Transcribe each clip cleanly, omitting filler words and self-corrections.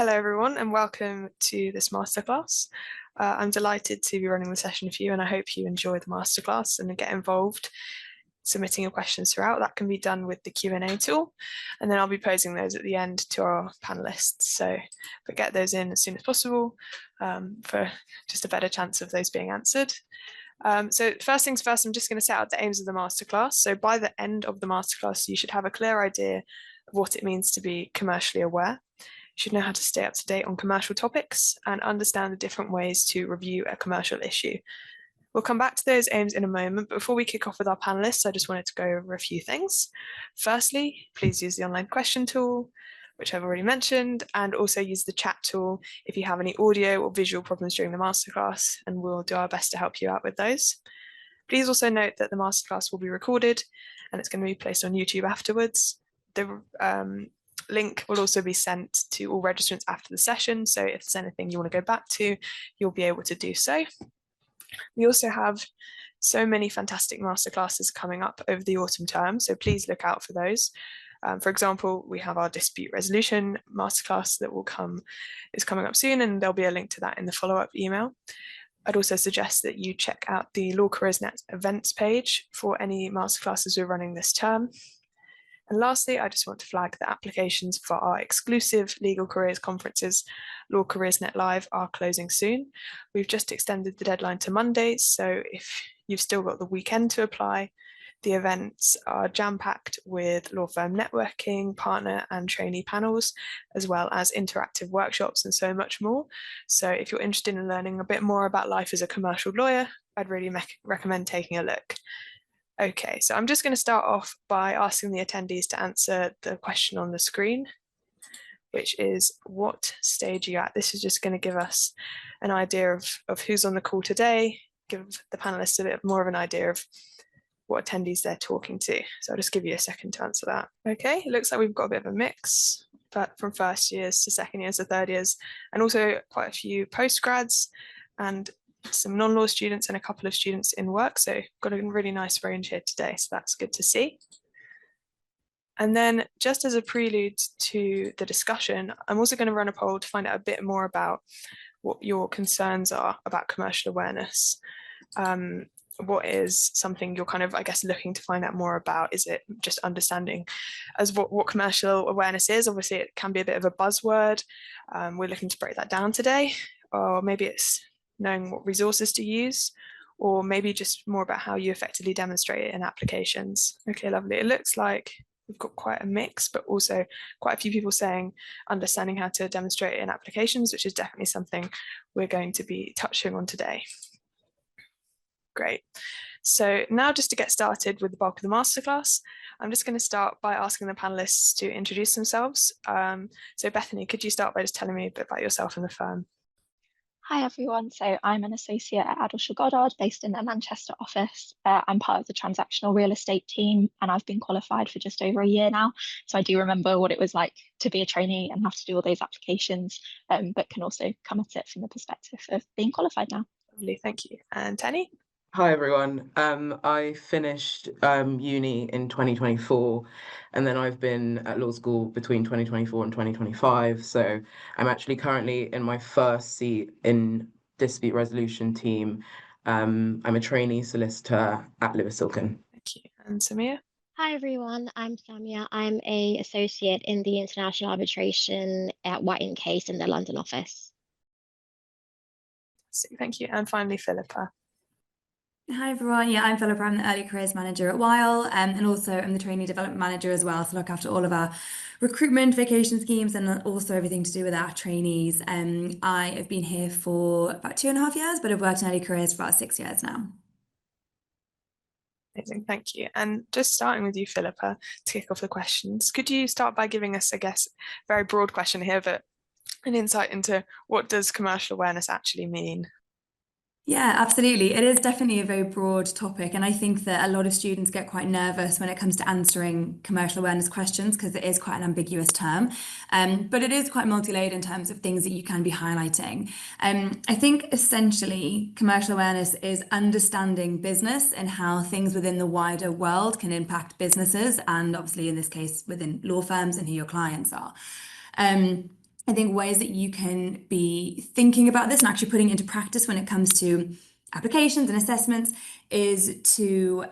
Hello everyone and welcome to this masterclass. I'm delighted to be running the session for you and I hope you enjoy the masterclass and get involved submitting your questions throughout. That can be done with the Q&A tool and then I'll be posing those at the end to our panellists. So get those in as soon as possible for just a better chance of those being answered. So first things first, I'm just going to set out the aims of the masterclass. So by the end of the masterclass, you should have a clear idea of what it means to be commercially aware. You should know how to stay up to date on commercial topics and understand the different ways to review a commercial issue. We'll come back to those aims in a moment, but before we kick off with our panelists, I just wanted to go over a few things. Firstly, please use the online question tool, which I've already mentioned, and also use the chat tool if you have any audio or visual problems during the masterclass, and we'll do our best to help you out with those. Please also note that the masterclass will be recorded and it's going to be placed on YouTube afterwards. The link will also be sent to all registrants after the session, so if there's anything you want to go back to, you'll be able to do so. We also have so many fantastic masterclasses coming up over the autumn term, so please look out for those. For example, we have our dispute resolution masterclass that is coming up soon, and there'll be a link to that in the follow-up email. I'd also suggest that you check out the Law Careers Net events page for any masterclasses we're running this term. And lastly, I just want to flag that applications for our exclusive legal careers conferences, Law Careers Net Live, are closing soon. We've just extended the deadline to Monday, so if you've still got the weekend to apply, the events are jam-packed with law firm networking, partner and trainee panels, as well as interactive workshops and so much more. So if you're interested in learning a bit more about life as a commercial lawyer, I'd really recommend taking a look. Okay, so I'm just going to start off by asking the attendees to answer the question on the screen, which is, what stage are you at? This is just going to give us an idea of who's on the call today, give the panelists a bit more of an idea of what attendees they're talking to. So I'll just give you a second to answer that. Okay, it looks like we've got a bit of a mix, but from first years to second years to third years, and also quite a few postgrads and some non-law students and a couple of students in work. So got a really nice range here today, so that's good to see. And then just as a prelude to the discussion, I'm also going to run a poll to find out a bit more about what your concerns are about commercial awareness. What is something you're kind of, I guess, looking to find out more about? Is it just understanding as what commercial awareness is? Obviously, it can be a bit of a buzzword. We're looking to break that down today, or maybe it's knowing what resources to use, or maybe just more about how you effectively demonstrate it in applications. Okay, lovely. It looks like we've got quite a mix, but also quite a few people saying understanding how to demonstrate it in applications, which is definitely something we're going to be touching on today. Great. So now just to get started with the bulk of the masterclass, I'm just going to start by asking the panelists to introduce themselves. So Bethany, could you start by just telling me a bit about yourself and the firm? Hi everyone, so I'm an associate at Addleshaw Goddard based in their Manchester office. I'm part of the transactional real estate team and I've been qualified for just over a year now. So I do remember what it was like to be a trainee and have to do all those applications, but can also come at it from the perspective of being qualified now. Lovely, thank you. And Teni? Hi everyone. I finished uni in 2024 and then I've been at law school between 2024 and 2025. So I'm actually currently in my first seat in dispute resolution team. I'm a trainee solicitor at Silkin. Thank you. And Samiya? Hi everyone, I'm Samiya. I'm an associate in the international arbitration at White & Case in the London office. Thank you. And finally, Philippa. Hi everyone, yeah, I'm Philippa, I'm the Early Careers Manager at Weil, and also I'm the Trainee Development Manager as well, so look after all of our recruitment, vacation schemes, and also everything to do with our trainees. I have been here for about 2.5 years, but I've worked in Early Careers for about 6 years now. Amazing, thank you. And just starting with you, Philippa, to kick off the questions, could you start by giving us, I guess, a very broad question here, but an insight into what does commercial awareness actually mean? Yeah, absolutely. It is definitely a very broad topic. And I think that a lot of students get quite nervous when it comes to answering commercial awareness questions because it is quite an ambiguous term. But it is quite multi-layered in terms of things that you can be highlighting. I think essentially commercial awareness is understanding business and how things within the wider world can impact businesses, and obviously in this case within law firms and who your clients are. I think ways that you can be thinking about this and actually putting it into practice when it comes to applications and assessments is to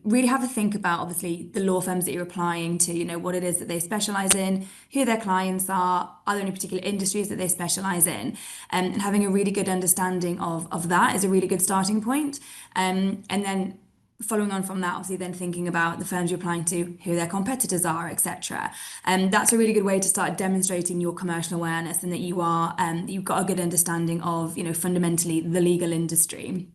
really have a think about, obviously, the law firms that you're applying to, you know, what it is that they specialize in, who their clients are there any particular industries that they specialize in, and having a really good understanding of that is a really good starting point. And then following on from that, obviously then thinking about the firms you're applying to, who their competitors are, etc. And that's a really good way to start demonstrating your commercial awareness and that you are you've got a good understanding of, you know, fundamentally the legal industry.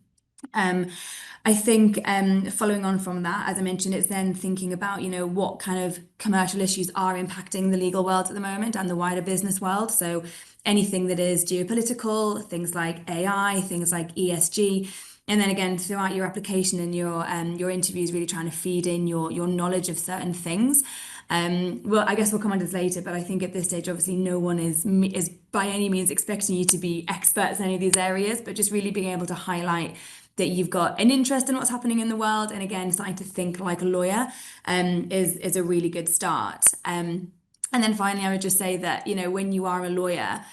I think following on from that, as I mentioned, it's then thinking about, you know, what kind of commercial issues are impacting the legal world at the moment and the wider business world. So anything that is geopolitical, things like AI, things like ESG. And then again, throughout your application and your interviews, really trying to feed in your knowledge of certain things. Well, I guess we'll come on to this later, but I think at this stage, obviously, no one is by any means expecting you to be experts in any of these areas, but just really being able to highlight that you've got an interest in what's happening in the world, and again, starting to think like a lawyer is a really good start. And then finally, I would just say that, you know, when you are a lawyer,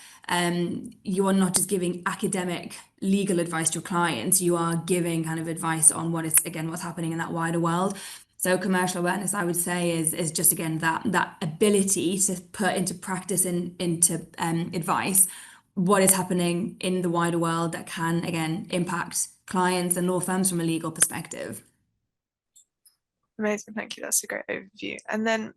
you are not just giving academic legal advice to your clients, you are giving kind of advice on what's happening in that wider world. So commercial awareness, I would say, is just, again, that ability to put into practice and into advice what is happening in the wider world that can, again, impact clients and law firms from a legal perspective. Amazing, thank you. That's a great overview. And then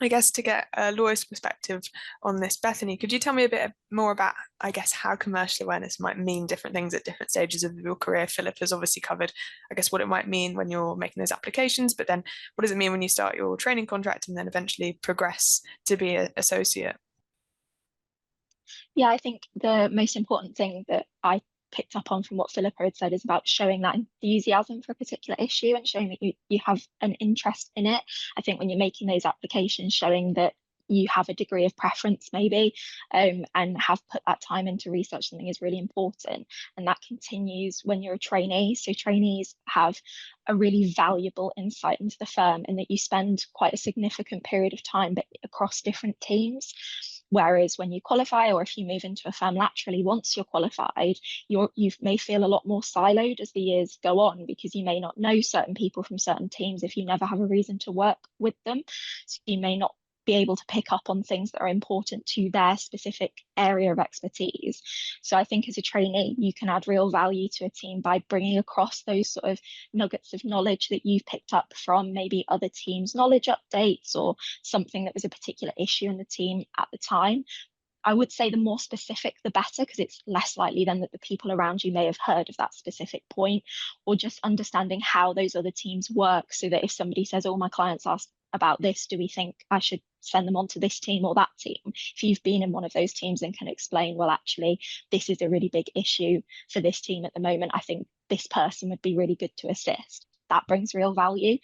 I guess to get a lawyer's perspective on this, Bethany, could you tell me a bit more about, I guess, how commercial awareness might mean different things at different stages of your career? Philippa's obviously covered, I guess, what it might mean when you're making those applications, but then what does it mean when you start your training contract and then eventually progress to be an associate? Yeah, I think the most important thing that I picked up on from what Philippa had said is about showing that enthusiasm for a particular issue and showing that you have an interest in it. I think when you're making those applications, showing that you have a degree of preference maybe and have put that time into research something is really important. And that continues when you're a trainee. So trainees have a really valuable insight into the firm, and that you spend quite a significant period of time but across different teams. Whereas when you qualify, or if you move into a firm laterally, once you're qualified, you may feel a lot more siloed as the years go on, because you may not know certain people from certain teams if you never have a reason to work with them. So you may not be able to pick up on things that are important to their specific area of expertise. So I think as a trainee, you can add real value to a team by bringing across those sort of nuggets of knowledge that you've picked up from maybe other teams' knowledge updates, or something that was a particular issue in the team at the time. I would say the more specific, the better, because it's less likely then that the people around you may have heard of that specific point, or just understanding how those other teams work, so that if somebody says, oh, my clients asked about this, do we think I should send them on to this team or that team? If you've been in one of those teams and can explain, well, actually, this is a really big issue for this team at the moment, I think this person would be really good to assist. That brings real value.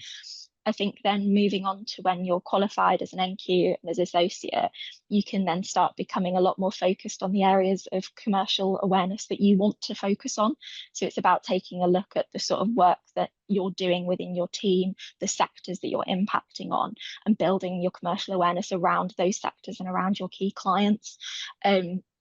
I think then moving on to when you're qualified as an NQ and as associate, you can then start becoming a lot more focused on the areas of commercial awareness that you want to focus on. So it's about taking a look at the sort of work that you're doing within your team, the sectors that you're impacting on, and building your commercial awareness around those sectors and around your key clients.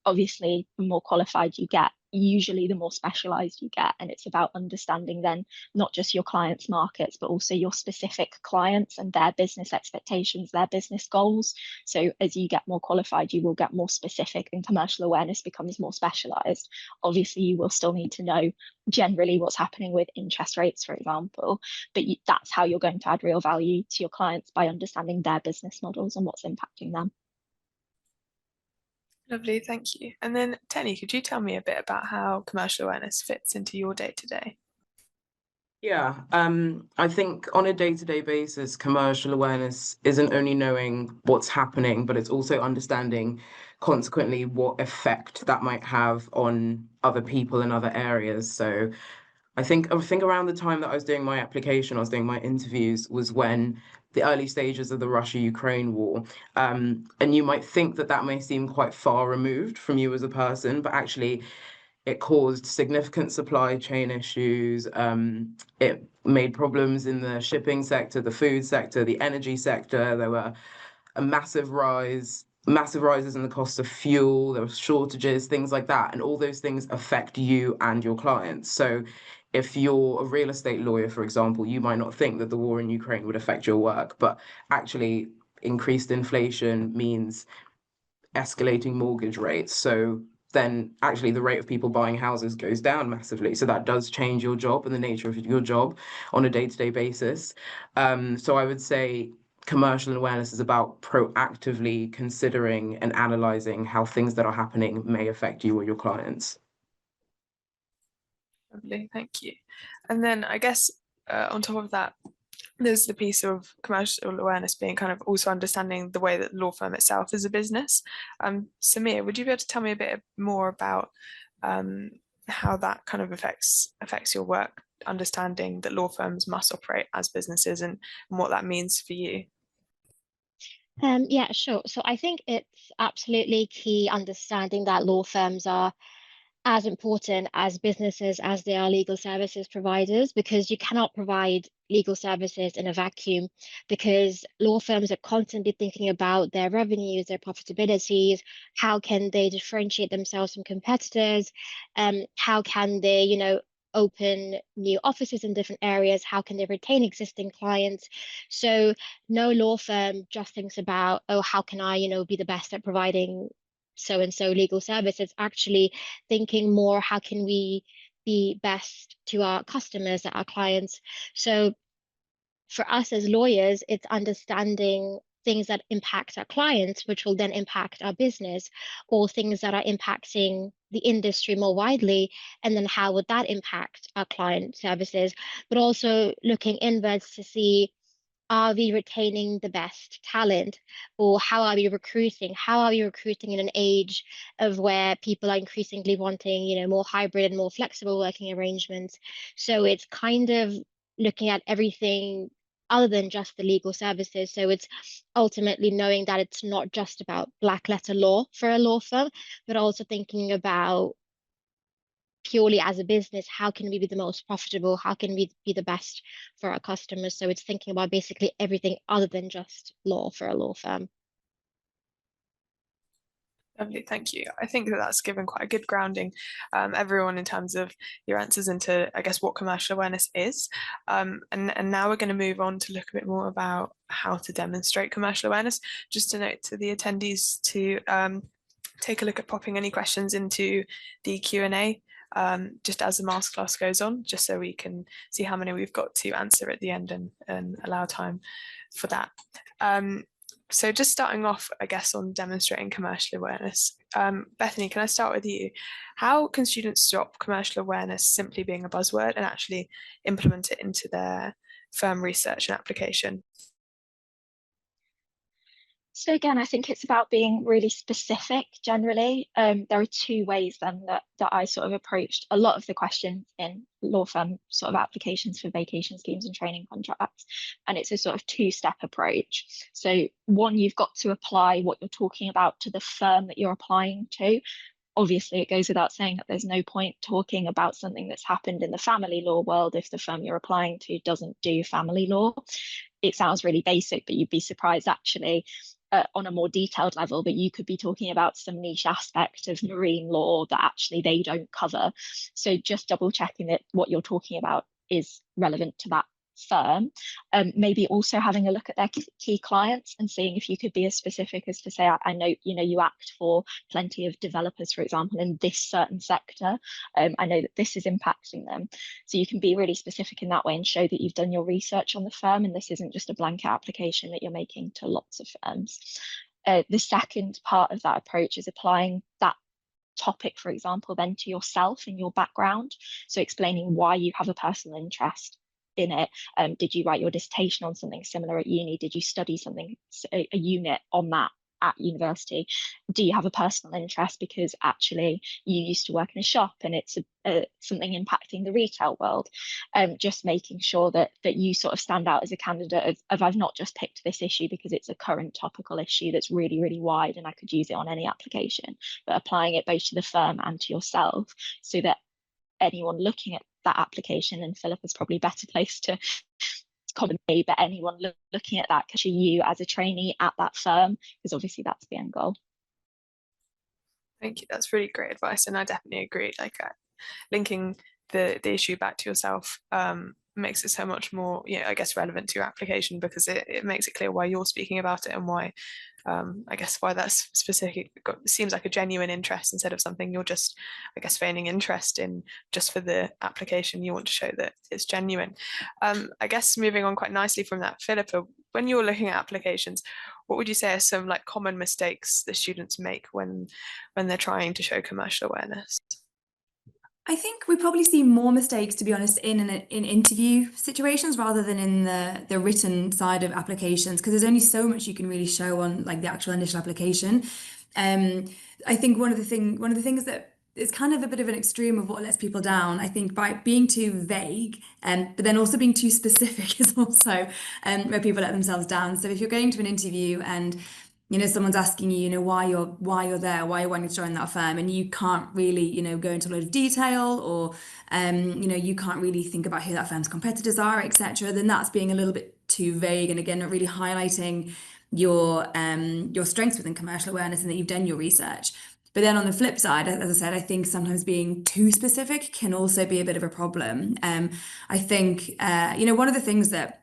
Obviously, the more qualified you get, usually the more specialized you get, and it's about understanding then not just your clients' markets, but also your specific clients and their business expectations, their business goals. So as you get more qualified, you will get more specific, and commercial awareness becomes more specialized. Obviously, you will still need to know generally what's happening with interest rates, for example, but that's how you're going to add real value to your clients, by understanding their business models and what's impacting them. Lovely, thank you. And then Teni, could you tell me a bit about how commercial awareness fits into your day-to-day? Yeah, I think on a day-to-day basis, commercial awareness isn't only knowing what's happening, but it's also understanding consequently what effect that might have on other people in other areas. So I think around the time that I was doing my application, I was doing my interviews, was when the early stages of the Russia-Ukraine war. And you might think that that may seem quite far removed from you as a person, but actually it caused significant supply chain issues. It made problems in the shipping sector, the food sector, the energy sector. There were a massive rise massive rises in the cost of fuel, there were shortages, things like that, and all those things affect you and your clients. So if you're a real estate lawyer, for example, you might not think that the war in Ukraine would affect your work, but actually increased inflation means escalating mortgage rates. So then actually the rate of people buying houses goes down massively. So that does change your job and the nature of your job on a day-to-day basis. So I would say commercial awareness is about proactively considering and analysing how things that are happening may affect you or your clients. Lovely, thank you. And then I guess on top of that, there's the piece of commercial awareness being kind of also understanding the way that the law firm itself is a business. Samiya, would you be able to tell me a bit more about how that kind of affects your work, understanding that law firms must operate as businesses and what that means for you? Yeah, sure. So I think it's absolutely key understanding that law firms are as important as businesses as they are legal services providers, because you cannot provide legal services in a vacuum, because law firms are constantly thinking about their revenues, their profitabilities, how can they differentiate themselves from competitors, how can they, you know, open new offices in different areas, how can they retain existing clients. So no law firm just thinks about, oh, how can I, you know, be the best at providing so and so legal service. It's actually thinking more, how can we be best to our customers, our clients. So for us as lawyers, it's understanding things that impact our clients, which will then impact our business, or things that are impacting the industry more widely, and then how would that impact our client services, but also looking inwards to see, are we retaining the best talent, or how are we recruiting? How are we recruiting in an age of where people are increasingly wanting, you know, more hybrid and more flexible working arrangements? So it's kind of looking at everything other than just the legal services. So it's ultimately knowing that it's not just about black letter law for a law firm, but also thinking about purely as a business, how can we be the most profitable? How can we be the best for our customers? So it's thinking about basically everything other than just law for a law firm. Lovely, thank you. I think that that's given quite a good grounding, everyone, in terms of your answers into, I guess, what commercial awareness is. And now we're going to move on to look a bit more about how to demonstrate commercial awareness. Just a note to the attendees to take a look at popping any questions into the Q&A just as the masterclass goes on, just so we can see how many we've got to answer at the end and allow time for that. So just starting off, I guess, on demonstrating commercial awareness. Bethany, can I start with you? How can students stop commercial awareness simply being a buzzword and actually implement it into their firm research and application? So again, I think it's about being really specific generally. There are two ways then that I sort of approached a lot of the questions in law firm sort of applications for vacation schemes and training contracts. And it's a sort of two-step approach. So one, you've got to apply what you're talking about to the firm that you're applying to. Obviously, it goes without saying that there's no point talking about something that's happened in the family law world if the firm you're applying to doesn't do family law. It sounds really basic, but you'd be surprised actually on a more detailed level, but you could be talking about some niche aspect of marine law that actually they don't cover. So just double checking that what you're talking about is relevant to that firm. Maybe also having a look at their key clients and seeing if you could be as specific as to say, I know, you know, you act for plenty of developers, for example, in this certain sector. I know that this is impacting them. So you can be really specific in that way and show that you've done your research on the firm and this isn't just a blanket application that you're making to lots of firms. The second part of that approach is applying that topic, for example, then to yourself and your background. So explaining why you have a personal interest in it. Did you write your dissertation on something similar at uni? Did you study something, a unit on that at university? Do you have a personal interest because actually you used to work in a shop and it's something impacting the retail world? Just making sure that you sort of stand out as a candidate of I've not just picked this issue because it's a current topical issue that's really, really wide and I could use it on any application, but applying it both to the firm and to yourself so that anyone looking at that application, and Philippa's probably better placed common way, but anyone looking at that can see you as a trainee at that firm, because obviously that's the end goal. Thank you. That's really great advice, and I definitely agree. Like linking the issue back to yourself makes it so much more, I guess, relevant to your application, because it makes it clear why you're speaking about it and why, I guess, why that's specific. Seems like a genuine interest instead of something you're just, I guess, feigning interest in just for the application. You want to show that it's genuine. I guess moving on quite nicely from that, Philippa, when you're looking at applications, what would you say are some like common mistakes that students make when they're trying to show commercial awareness? I think we probably see more mistakes, to be honest, in interview situations rather than in the written side of applications, because there's only so much you can really show on like the actual initial application. I think one of the things that is kind of a bit of an extreme of what lets people down, I think, by being too vague, but then also being too specific is also where people let themselves down. So if you're going to an interview and someone's asking you, why you're there, why you're wanting to join that firm, and you can't really, go into a lot of detail, or, you can't really think about who that firm's competitors are, etc., then that's being a little bit too vague, and again, not really highlighting your strengths within commercial awareness and that you've done your research. But then on the flip side, as I said, I think sometimes being too specific can also be a bit of a problem. I think, one of the things that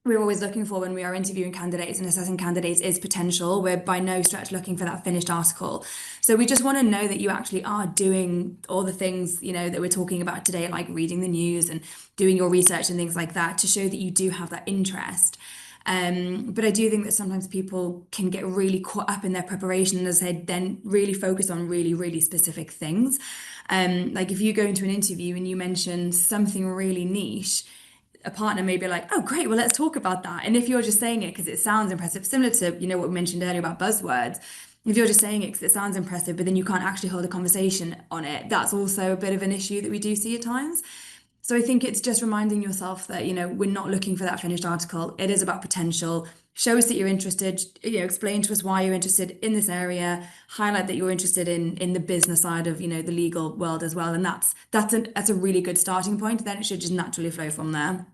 we're always looking for when we are interviewing candidates and assessing candidates is potential. We're by no stretch looking for that finished article. So we just want to know that you actually are doing all the things, that we're talking about today, like reading the news and doing your research and things like that, to show that you do have that interest. But I do think that sometimes people can get really caught up in their preparation and, as I said, then really focus on really, really specific things. Like if you go into an interview and you mention something really niche, a partner may be like, oh, great, well, let's talk about that. And if you're just saying it because it sounds impressive, similar to, what we mentioned earlier about buzzwords, if you're just saying it because it sounds impressive, but then you can't actually hold a conversation on it, that's also a bit of an issue that we do see at times. So I think it's just reminding yourself that, we're not looking for that finished article. It is about potential. Show us that you're interested, explain to us why you're interested in this area, highlight that you're interested in the business side of, the legal world as well. And that's a really good starting point. Then it should just naturally flow from there.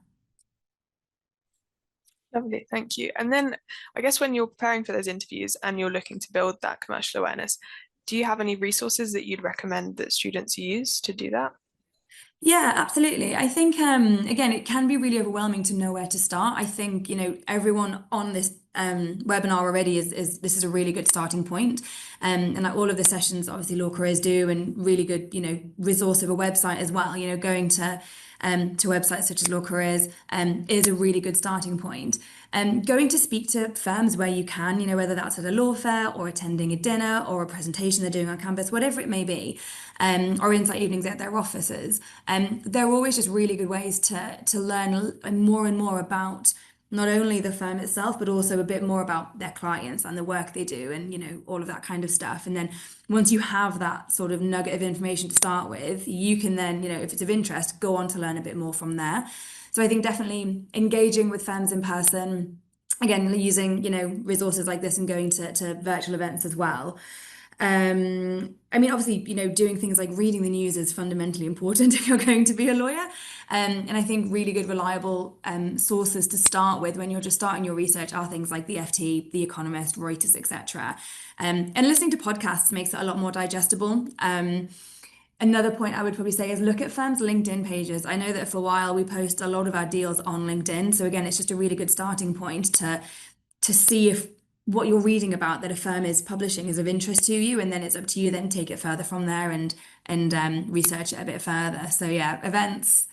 Lovely, thank you. And then I guess when you're preparing for those interviews and you're looking to build that commercial awareness, do you have any resources that you'd recommend that students use to do that? Yeah, absolutely. I think, again, it can be really overwhelming to know where to start. I think, everyone on this webinar already this is a really good starting point. And like all of the sessions, obviously, law careers do, and really good, resource of a website as well. Going to websites such as Law Careers is a really good starting point. Going to speak to firms where you can, whether that's at a law fair or attending a dinner or a presentation they're doing on campus, whatever it may be, or insight evenings at their offices. They're always just really good ways to learn more and more about not only the firm itself, but also a bit more about their clients and the work they do, and all of that kind of stuff. And then once you have that sort of nugget of information to start with, you can then, if it's of interest, go on to learn a bit more from there. So I think definitely engaging with firms in person, again, using, resources like this and going to virtual events as well. Obviously, doing things like reading the news is fundamentally important if you're going to be a lawyer. And I think really good, reliable sources to start with when you're just starting your research are things like the FT, The Economist, Reuters, etc. And listening to podcasts makes it a lot more digestible. Another point I would probably say is look at firms' LinkedIn pages. I know that for Weil we post a lot of our deals on LinkedIn. So again, it's just a really good starting point to see if what you're reading about that a firm is publishing is of interest to you, and then it's up to you then take it further from there and research it a bit further. So yeah, events,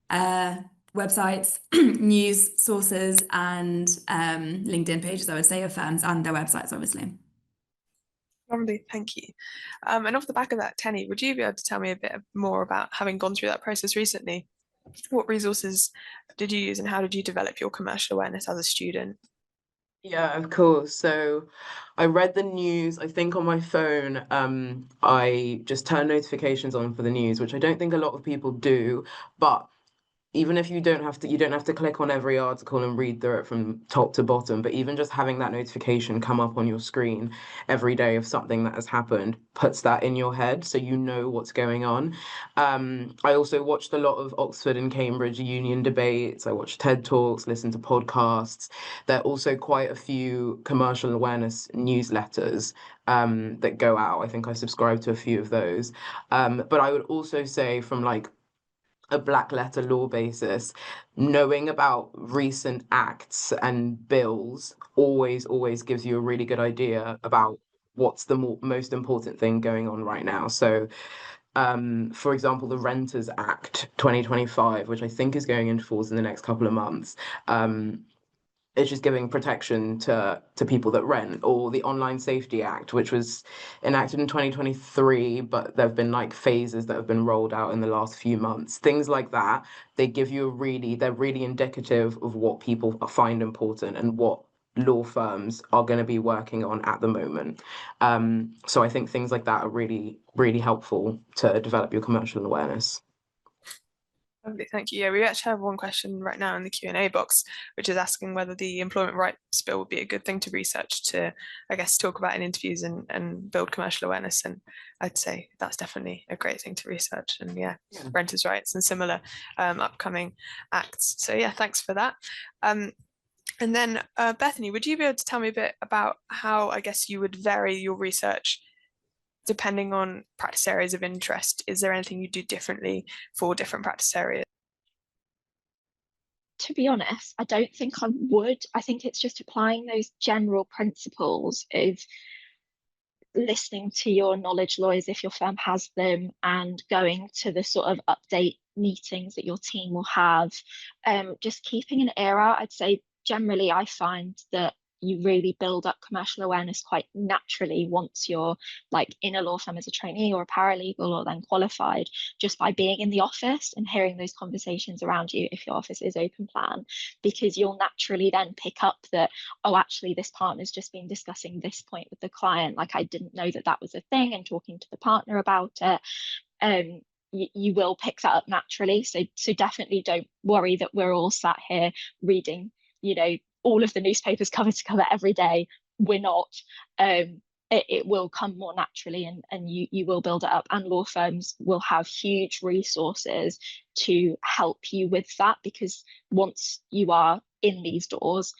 websites, news sources, and LinkedIn pages, I would say, of firms and their websites, obviously. Lovely, thank you. And off the back of that, Teni, would you be able to tell me a bit more about having gone through that process recently? What resources did you use and how did you develop your commercial awareness as a student? Yeah, of course. So I read the news, I think on my phone. I just turned notifications on for the news, which I don't think a lot of people do, but even if you don't have to click on every article and read through it from top to bottom, but even just having that notification come up on your screen every day of something that has happened puts that in your head, so you know what's going on. I also watched a lot of Oxford and Cambridge union debates. I watched TED Talks, listened to podcasts. There are also quite a few commercial awareness newsletters that go out. I think I subscribe to a few of those. But I would also say, from like a black letter law basis, knowing about recent acts and bills always gives you a really good idea about what's the most important thing going on right now. So for example, the Renters Act 2025, which I think is going into force in the next couple of months, it's just giving protection to people that rent. Or the Online Safety Act, which was enacted in 2023, but there have been like phases that have been rolled out in the last few months. Things like that, they're really indicative of what people find important and what law firms are going to be working on at the moment. So I think things like that are really, really helpful to develop your commercial awareness. Lovely, thank you. Yeah, we actually have one question right now in the Q&A box, which is asking whether the Employment Rights Bill would be a good thing to research to, I guess, talk about in interviews and build commercial awareness. And I'd say that's definitely a great thing to research. And yeah, renters' rights and similar upcoming acts. So yeah, thanks for that. And then Bethany, would you be able to tell me a bit about how, I guess, you would vary your research depending on practice areas of interest? Is there anything you do differently for different practice areas? To be honest, I don't think I would. I think it's just applying those general principles of listening to your knowledge lawyers if your firm has them, and going to the sort of update meetings that your team will have. Just keeping an ear out. I'd say generally I find that you really build up commercial awareness quite naturally once you're like in a law firm as a trainee or a paralegal or then qualified, just by being in the office and hearing those conversations around you if your office is open plan, because you'll naturally then pick up that, oh, actually this partner's just been discussing this point with the client, like I didn't know that was a thing, and talking to the partner about it. You will pick that up naturally. So definitely don't worry that we're all sat here reading, all of the newspapers cover to cover every day. We're not. It will come more naturally, and you will build it up, and law firms will have huge resources to help you with that, because once you are in these doors,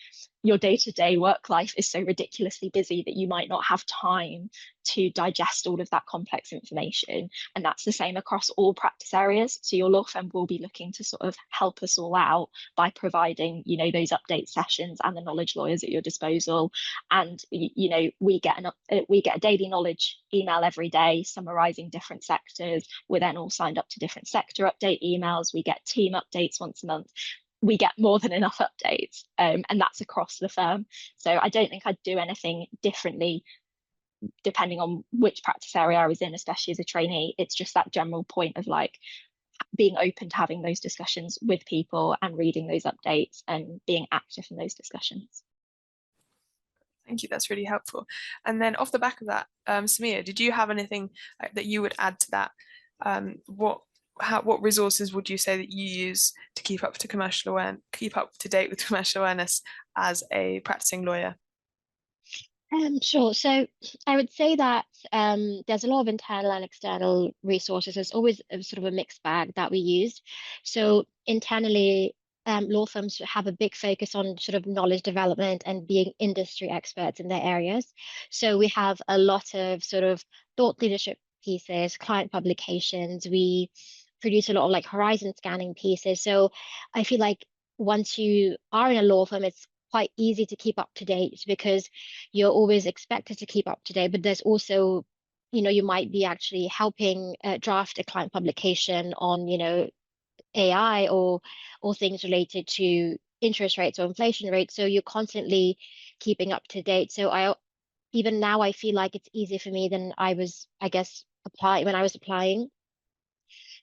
your day-to-day work life is so ridiculously busy that you might not have time to digest all of that complex information. And that's the same across all practice areas. So your law firm will be looking to sort of help us all out by providing, those update sessions and the knowledge lawyers at your disposal. And, we get a daily knowledge email every day summarizing different sectors. We're then all signed up to different sector update emails. We get team updates once a month. We get more than enough updates, and that's across the firm. So I don't think I'd do anything differently depending on which practice area I was in, especially as a trainee. It's just that general point of like being open to having those discussions with people and reading those updates and being active in those discussions. Thank you, that's really helpful. And then off the back of that, Samiya, did you have anything that you would add to that? What resources would you say that you use to keep up to date with commercial awareness as a practicing lawyer? Sure. So I would say that there's a lot of internal and external resources. There's always a sort of a mixed bag that we use. So internally, law firms have a big focus on sort of knowledge development and being industry experts in their areas. So we have a lot of sort of thought leadership pieces, client publications. We produce a lot of like horizon scanning pieces. So I feel like once you are in a law firm, it's quite easy to keep up to date because you're always expected to keep up to date. But there's also, you might be actually helping draft a client publication on, AI or things related to interest rates or inflation rates. So you're constantly keeping up to date. So even now I feel like it's easier for me than I was, I guess, when I was applying.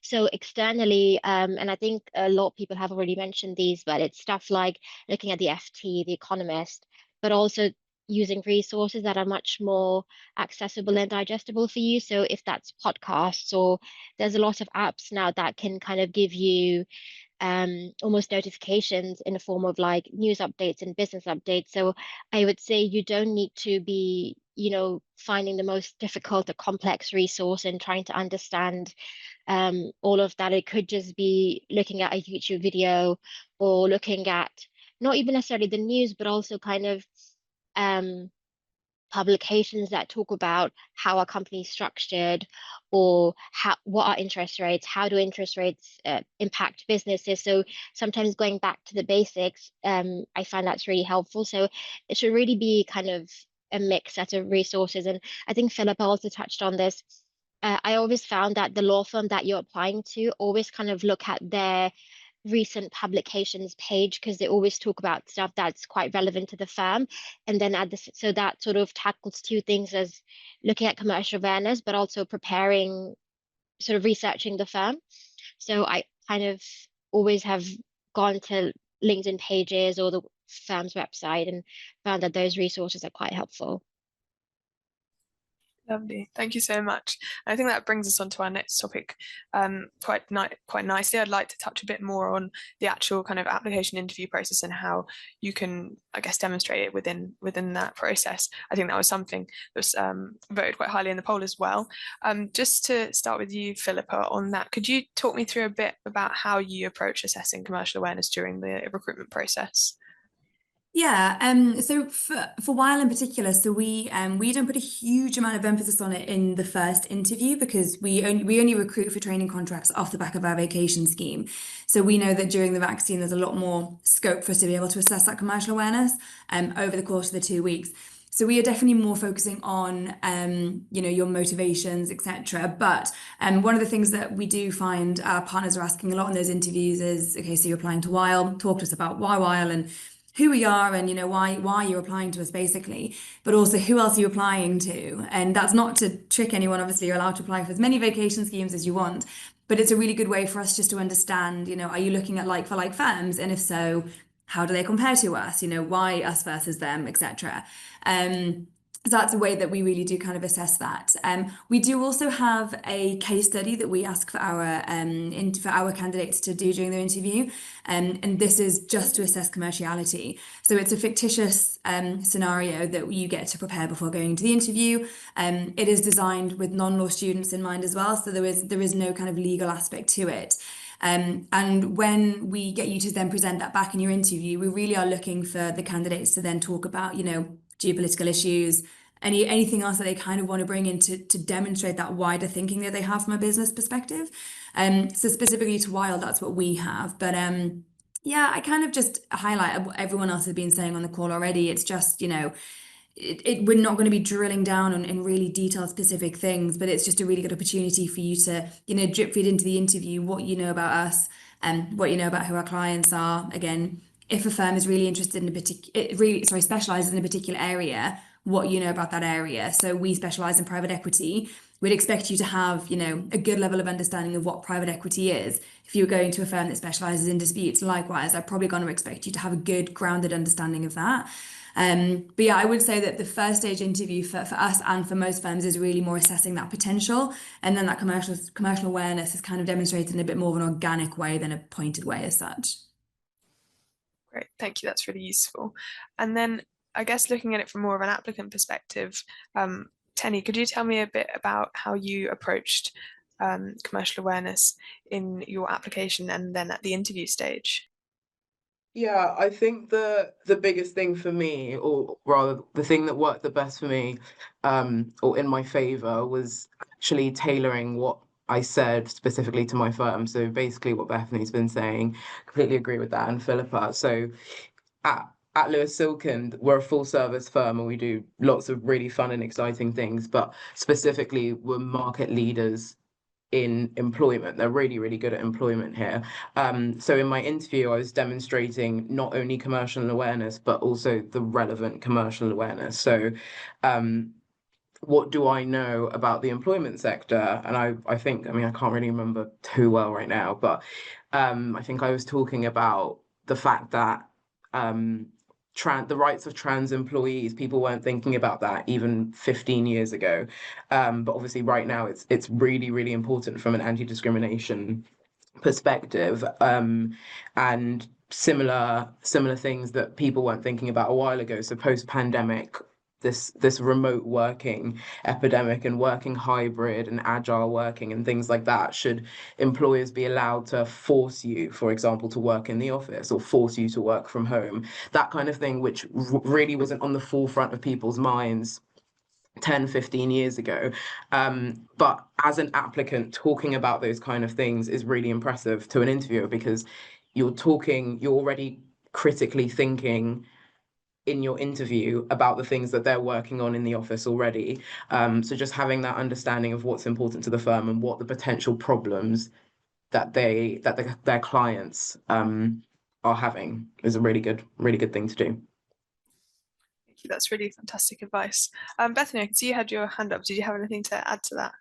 So externally, and I think a lot of people have already mentioned these, but it's stuff like looking at the FT, the Economist, but also using resources that are much more accessible and digestible for you. So if that's podcasts, or there's a lot of apps now that can kind of give you almost notifications in the form of like news updates and business updates. So I would say you don't need to be, finding the most difficult or complex resource and trying to understand all of that. It could just be looking at a YouTube video or looking at not even necessarily the news, but also kind of publications that talk about how our company is structured, or what are interest rates, how do interest rates impact businesses. So sometimes going back to the basics, I find that's really helpful. So it should really be kind of a mixed set of resources. And I think Philippa also touched on this. I always found that the law firm that you're applying to, always kind of look at their recent publications page, because they always talk about stuff that's quite relevant to the firm. And then so that sort of tackles two things, as looking at commercial awareness, but also preparing, sort of researching the firm. So I kind of always have gone to LinkedIn pages or the firm's website and found that those resources are quite helpful. Lovely, thank you so much. I think that brings us on to our next topic quite nicely. I'd like to touch a bit more on the actual kind of application interview process and how you can, I guess, demonstrate it within that process. I think that was something that was voted quite highly in the poll as well. Just to start with you, Philippa, on that, could you talk me through a bit about how you approach assessing commercial awareness during the recruitment process? Yeah, so for Weil in particular, so we don't put a huge amount of emphasis on it in the first interview, because we only recruit for training contracts off the back of our vacation scheme. So we know that during the vaccine, there's a lot more scope for us to be able to assess that commercial awareness over the course of the 2 weeks. So we are definitely more focusing on, your motivations, etc. But one of the things that we do find our partners are asking a lot in those interviews is, okay, so you're applying to Weil, talk to us about why Weil and who we are, and why you're applying to us, basically, but also who else are you applying to. And that's not to trick anyone. Obviously, you're allowed to apply for as many vacation schemes as you want, but it's a really good way for us just to understand, are you looking at like for like firms, and if so, how do they compare to us, why us versus them, etc. So that's a way that we really do kind of assess that. We do also have a case study that we ask for our candidates to do during their interview, and this is just to assess commerciality. So it's a fictitious scenario that you get to prepare before going into the interview. It is designed with non-law students in mind as well, so there is no kind of legal aspect to it. And when we get you to then present that back in your interview, we really are looking for the candidates to then talk about, geopolitical issues, anything else that they kind of want to bring in to demonstrate that wider thinking that they have from a business perspective. So specifically to Weil, that's what we have. But yeah, I kind of just highlight what everyone else has been saying on the call already. It's just, we're not going to be drilling down on in really detailed specific things, but it's just a really good opportunity for you to, drip feed into the interview what you know about us and what you know about who our clients are. Again, if a firm is really interested in specializes in a particular area, what you know about that area. So we specialize in private equity. We'd expect you to have, a good level of understanding of what private equity is. If you're going to a firm that specializes in disputes, likewise, I'm probably going to expect you to have a good grounded understanding of that. But yeah, I would say that the first stage interview for us and for most firms is really more assessing that potential, and then that commercial awareness is kind of demonstrated in a bit more of an organic way than a pointed way as such. Great, thank you. That's really useful. And then I guess looking at it from more of an applicant perspective, Teni, could you tell me a bit about how you approached commercial awareness in your application and then at the interview stage? Yeah, I think the biggest thing for me, or rather the thing that worked the best for me, or in my favor, was actually tailoring what I said specifically to my firm. So basically what Bethany's been saying, completely agree with that, and Philippa. So at Lewis Silkin, we're a full service firm and we do lots of really fun and exciting things, but specifically we're market leaders in employment. They're really, really good at employment here. So in my interview, I was demonstrating not only commercial awareness, but also the relevant commercial awareness. So what do I know about the employment sector? And I think, I can't really remember too well right now, but I think I was talking about the fact that the rights of trans employees, people weren't thinking about that even 15 years ago. But obviously right now it's really, really important from an anti-discrimination perspective, and similar things that people weren't thinking about a while ago. So post-pandemic, this remote working epidemic and working hybrid and agile working and things like that, should employers be allowed to force you, for example, to work in the office or force you to work from home? That kind of thing, which really wasn't on the forefront of people's minds 10, 15 years ago. But as an applicant, talking about those kind of things is really impressive to an interviewer, because you're already critically thinking in your interview about the things that they're working on in the office already. So just having that understanding of what's important to the firm and what the potential problems that their clients are having is a really good thing to do. Thank you. That's really fantastic advice. Bethany, I can see you had your hand up. Did you have anything to add to that?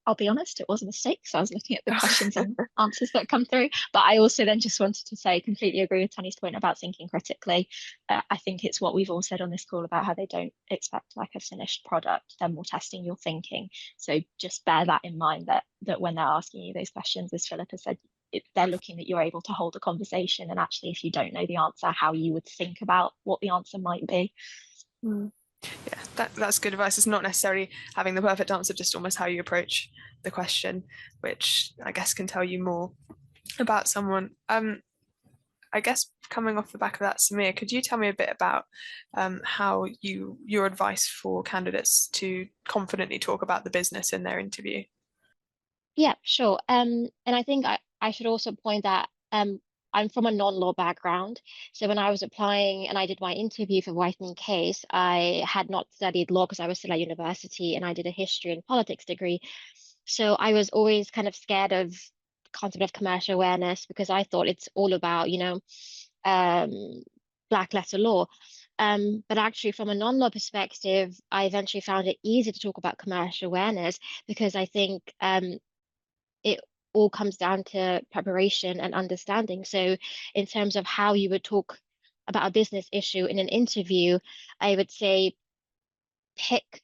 I'll be honest, it was a mistake. So I was looking at the questions and answers that come through. But I also then just wanted to say, completely agree with Teni's point about thinking critically. I think it's what we've all said on this call about how they don't expect like a finished product. They're more testing your thinking. So just bear that in mind, that when they're asking you those questions, as Philippa said, they're looking that you're able to hold a conversation. And actually, if you don't know the answer, how you would think about what the answer might be. Yeah, that's good advice. It's not necessarily having the perfect answer, just almost how you approach the question, which I guess can tell you more about someone. I guess coming off the back of that, Samiya, could you tell me a bit about how your advice for candidates to confidently talk about the business in their interview? Yeah, sure. And I think I should also point that I'm from a non-law background. So when I was applying and I did my interview for Whitening Case, I had not studied law because I was still at university, and I did a history and politics degree. So I was always kind of scared of the concept of commercial awareness, because I thought it's all about, black letter law. But actually, from a non-law perspective, I eventually found it easy to talk about commercial awareness, because I think it all comes down to preparation and understanding. So in terms of how you would talk about a business issue in an interview, I would say pick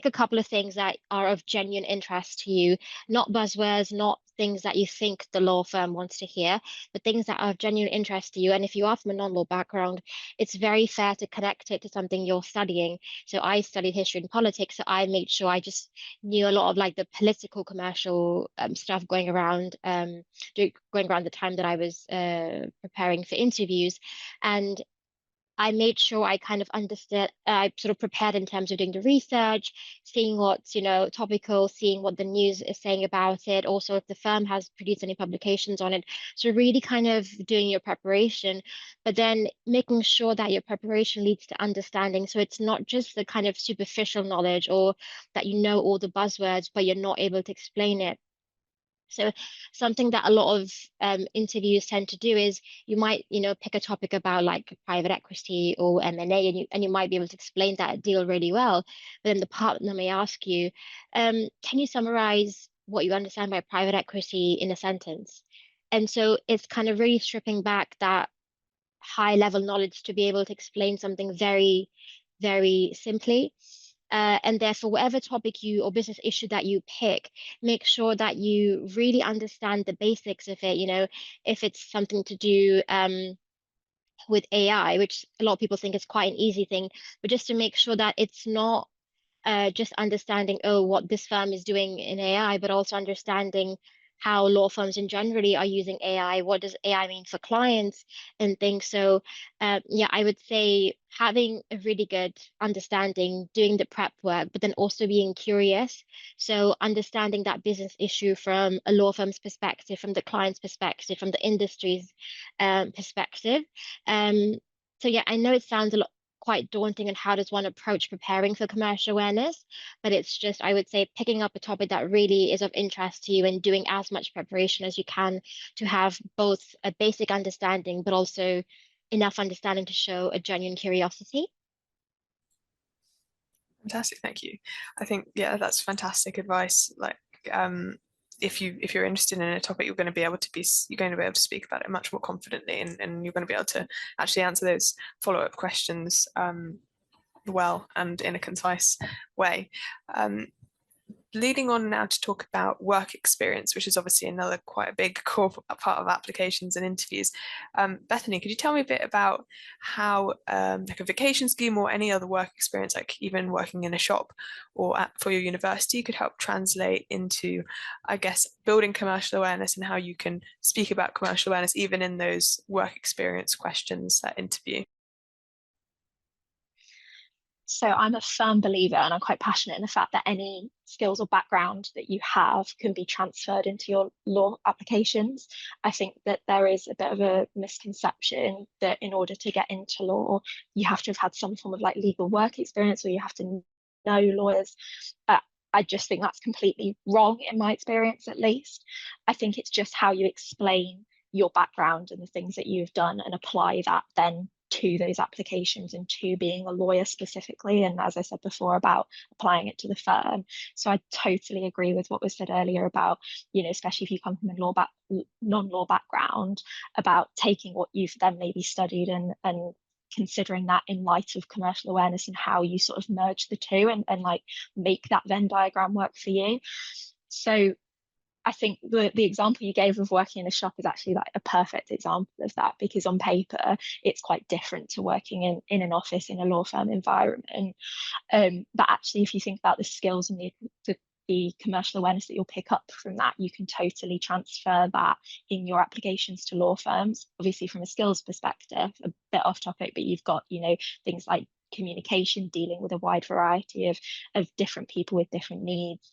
a couple of things that are of genuine interest to you, not buzzwords, not things that you think the law firm wants to hear, but things that are of genuine interest to you. And if you are from a non-law background, it's very fair to connect it to something you're studying. So I studied history and politics, so I made sure I just knew a lot of like the political commercial stuff going around the time that I was preparing for interviews. And I made sure I kind of understood, I sort of prepared in terms of doing the research, seeing what's, topical, seeing what the news is saying about it. Also, if the firm has produced any publications on it. So really kind of doing your preparation, but then making sure that your preparation leads to understanding. So it's not just the kind of superficial knowledge, or that you know all the buzzwords, but you're not able to explain it. So something that a lot of interviews tend to do is you might, pick a topic about like private equity or M&A, and you might be able to explain that deal really well. But then the partner may ask you, can you summarize what you understand by private equity in a sentence? And so it's kind of really stripping back that high level knowledge to be able to explain something very, very simply. And therefore, whatever topic or business issue that you pick, make sure that you really understand the basics of it. If it's something to do with AI, which a lot of people think is quite an easy thing, but just to make sure that it's not just understanding, what this firm is doing in AI, but also understanding how law firms in generally are using AI. What does AI mean for clients and things? So I would say having a really good understanding, doing the prep work, but then also being curious. So understanding that business issue from a law firm's perspective, from the client's perspective, from the industry's perspective. I know it sounds a lot quite daunting, and how does one approach preparing for commercial awareness, but it's just, I would say, picking up a topic that really is of interest to you and doing as much preparation as you can to have both a basic understanding but also enough understanding to show a genuine curiosity. Fantastic, thank you. I think, that's fantastic advice. Like, if you're interested in a topic, you're going to be able to speak about it much more confidently, and you're going to be able to actually answer those follow-up questions well and in a concise way. leading on now to talk about work experience, which is obviously another quite a big core part of applications and interviews. Bethany, could you tell me a bit about how like a vacation scheme or any other work experience, like even working in a shop or for your university, could help translate into, I guess, building commercial awareness and how you can speak about commercial awareness even in those work experience questions that interview? So I'm a firm believer, and I'm quite passionate in the fact that any skills or background that you have can be transferred into your law applications. I think that there is a bit of a misconception that in order to get into law, you have to have had some form of like legal work experience, or you have to know lawyers. I just think that's completely wrong in my experience, at least. I think it's just how you explain your background and the things that you've done and apply that then to those applications and to being a lawyer specifically. And as I said before, about applying it to the firm. So I totally agree with what was said earlier about, you know, especially if you come from a non-law background, about taking what you've then maybe studied and considering that in light of commercial awareness and how you sort of merge the two and like make that Venn diagram work for you. So I think the example you gave of working in a shop is actually like a perfect example of that, because on paper it's quite different to working in an office in a law firm environment. But actually, if you think about the skills and the commercial awareness that you'll pick up from that, you can totally transfer that in your applications to law firms. Obviously, from a skills perspective, a bit off topic, but you've got, you know, things like communication, dealing with a wide variety of different people with different needs,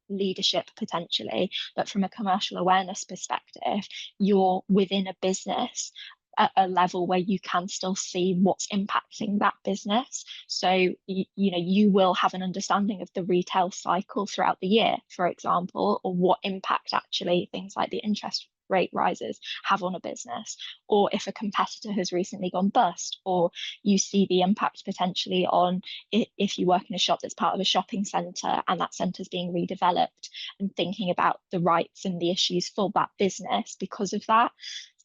leadership potentially. But from a commercial awareness perspective, you're within a business at a level where you can still see what's impacting that business. So, you know, you will have an understanding of the retail cycle throughout the year, for example, or what impact actually things like the interest rate rises have on a business, or if a competitor has recently gone bust, or you see the impact potentially on if you work in a shop that's part of a shopping centre and that centre is being redeveloped, and thinking about the rights and the issues for that business because of that.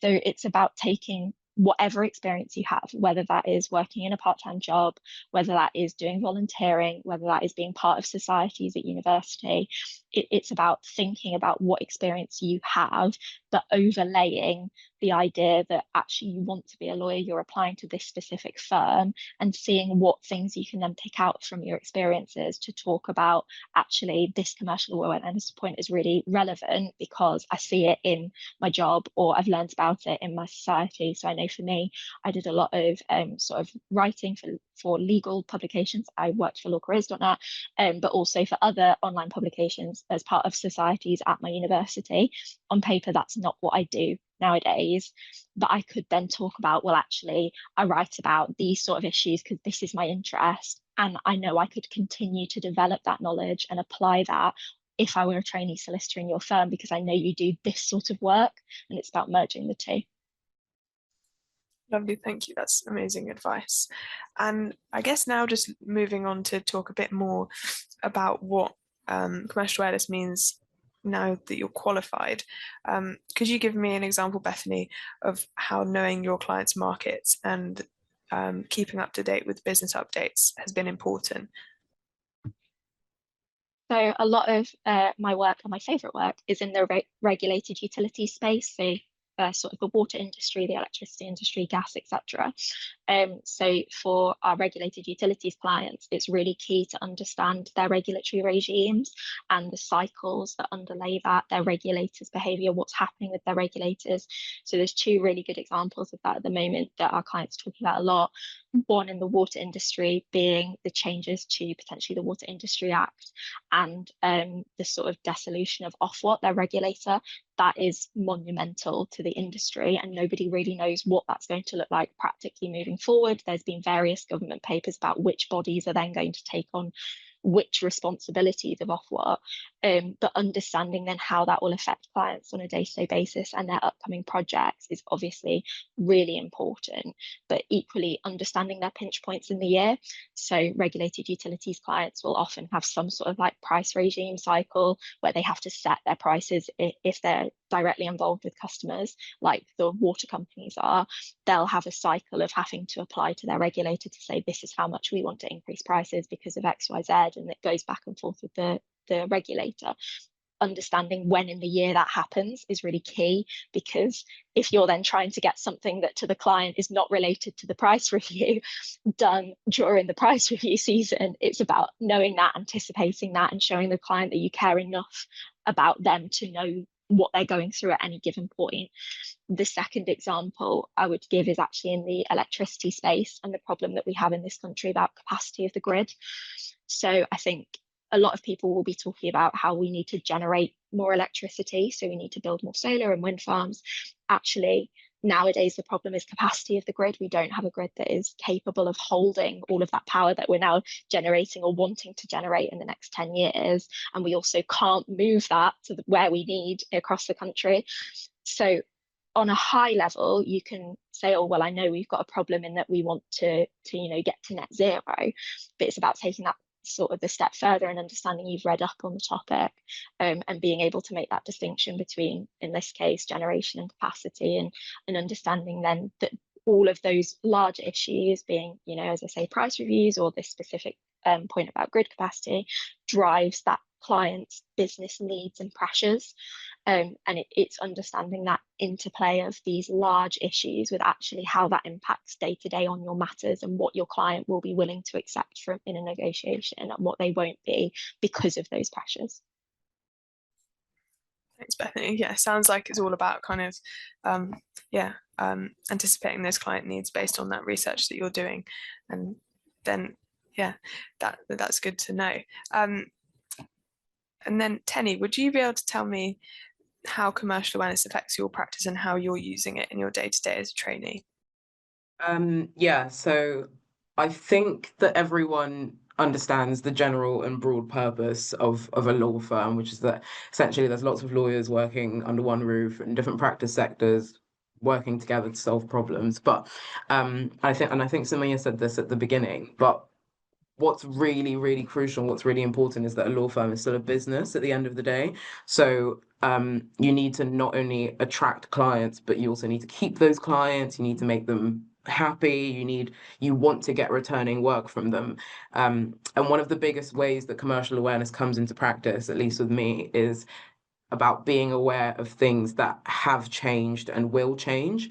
So it's about taking whatever experience you have, whether that is working in a part-time job, whether that is doing volunteering, whether that is being part of societies at university. It's about thinking about what experience you have, but overlaying the idea that actually you want to be a lawyer, you're applying to this specific firm, and seeing what things you can then pick out from your experiences to talk about, actually, this commercial awareness point is really relevant because I see it in my job, or I've learned about it in my society. So I know for me, I did a lot of sort of writing for legal publications. I worked for lawcareers.net, but also for other online publications as part of societies at my university. On paper, that's not what I do nowadays, but I could then talk about, well, actually, I write about these sort of issues because this is my interest, and I know I could continue to develop that knowledge and apply that if I were a trainee solicitor in your firm, because I know you do this sort of work, and it's about merging the two. Lovely, thank you. That's amazing advice. And I guess now just moving on to talk a bit more about what commercial awareness means now that you're qualified. Could you give me an example, Bethany, of how knowing your clients' markets and keeping up to date with business updates has been important? So a lot of my work, and my favourite work, is in the regulated utility space. So sort of the water industry, the electricity industry, gas, etc. So for our regulated utilities clients, it's really key to understand their regulatory regimes and the cycles that underlay that, their regulators' behaviour, what's happening with their regulators. So there's two really good examples of that at the moment that our clients are talking about a lot. One in the water industry being the changes to potentially the Water Industry Act and the sort of dissolution of Ofwat, their regulator. That is monumental to the industry, and nobody really knows what that's going to look like practically moving forward. There's been various government papers about which bodies are then going to take on which responsibilities of Ofwat, but understanding then how that will affect clients on a day-to-day basis and their upcoming projects is obviously really important, but equally understanding their pinch points in the year. So regulated utilities clients will often have some sort of like price regime cycle where they have to set their prices if they're directly involved with customers, like the water companies are. They'll have a cycle of having to apply to their regulator to say, this is how much we want to increase prices because of X, Y, Z, and it goes back and forth with the the regulator. Understanding when in the year that happens is really key, because if you're then trying to get something that to the client is not related to the price review done during the price review season, it's about knowing that, anticipating that, and showing the client that you care enough about them to know what they're going through at any given point. The second example I would give is actually in the electricity space and the problem that we have in this country about capacity of the grid. So I think a lot of people will be talking about how we need to generate more electricity, so we need to build more solar and wind farms. Actually, nowadays the problem is capacity of the grid. We don't have a grid that is capable of holding all of that power that we're now generating or wanting to generate in the next 10 years. And we also can't move that to where we need across the country. So on a high level, you can say, oh, well, I know we've got a problem in that we want to get to net zero, but it's about taking that sort of the step further and understanding you've read up on the topic, and being able to make that distinction between, in this case, generation and capacity, and understanding then that all of those larger issues being, as I say, price reviews or this specific point about grid capacity drives that client's business needs and pressures. And it's understanding that interplay of these large issues with actually how that impacts day to day on your matters, and what your client will be willing to accept from in a negotiation and what they won't be because of those pressures. Thanks, Bethany. Yeah, sounds like it's all about kind of anticipating those client needs based on that research that you're doing, and then that's good to know. And then Teni, would you be able to tell me how commercial awareness affects your practice and how you're using it in your day-to-day as a trainee? So I think that everyone understands the general and broad purpose of a law firm, which is that essentially there's lots of lawyers working under one roof in different practice sectors, working together to solve problems. But I think Samiya said this at the beginning, but what's really, really crucial, what's really important is that a law firm is still a business at the end of the day. So you need to not only attract clients, but you also need to keep those clients. You need to make them happy. You want to get returning work from them. And one of the biggest ways that commercial awareness comes into practice, at least with me, is about being aware of things that have changed and will change,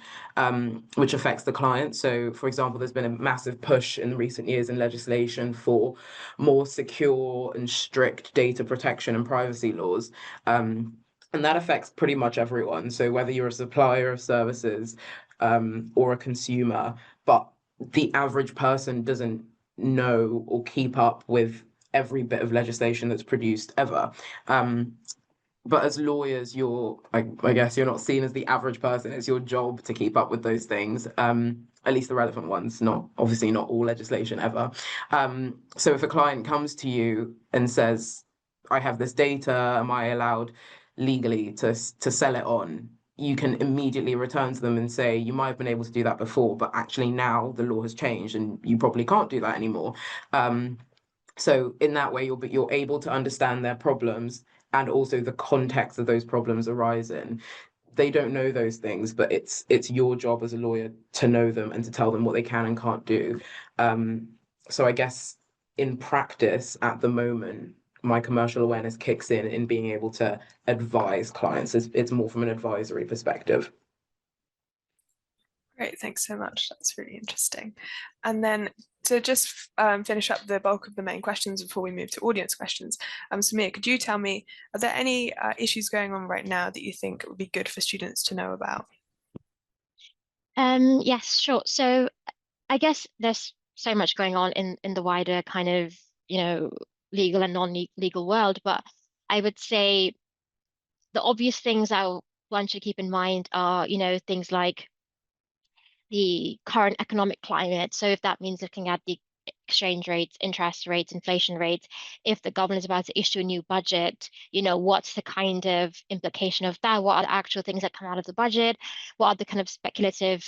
which affects the client. So, for example, there's been a massive push in recent years in legislation for more secure and strict data protection and privacy laws. And that affects pretty much everyone. So whether you're a supplier of services or a consumer, but the average person doesn't know or keep up with every bit of legislation that's produced ever. But as lawyers, I guess you're not seen as the average person. It's your job to keep up with those things, at least the relevant ones, obviously not all legislation ever. So if a client comes to you and says, I have this data, am I allowed legally to sell it on? You can immediately return to them and say, you might have been able to do that before, but actually now the law has changed and you probably can't do that anymore. So in that way, you're able to understand their problems and also the context of those problems arise in. They don't know those things, but it's your job as a lawyer to know them and to tell them what they can and can't do. So I guess in practice at the moment, my commercial awareness kicks in being able to advise clients. It's more from an advisory perspective. Great, thanks so much. That's really interesting. And then to just finish up the bulk of the main questions before we move to audience questions, Samiya, could you tell me, are there any issues going on right now that you think would be good for students to know about? Yes, sure. So I guess there's so much going on in the wider kind of, legal and non-legal world, but I would say the obvious things one should keep in mind are, things like the current economic climate. So if that means looking at the exchange rates, interest rates, inflation rates, if the government is about to issue a new budget, what's the kind of implication of that? What are the actual things that come out of the budget? What are the kind of speculative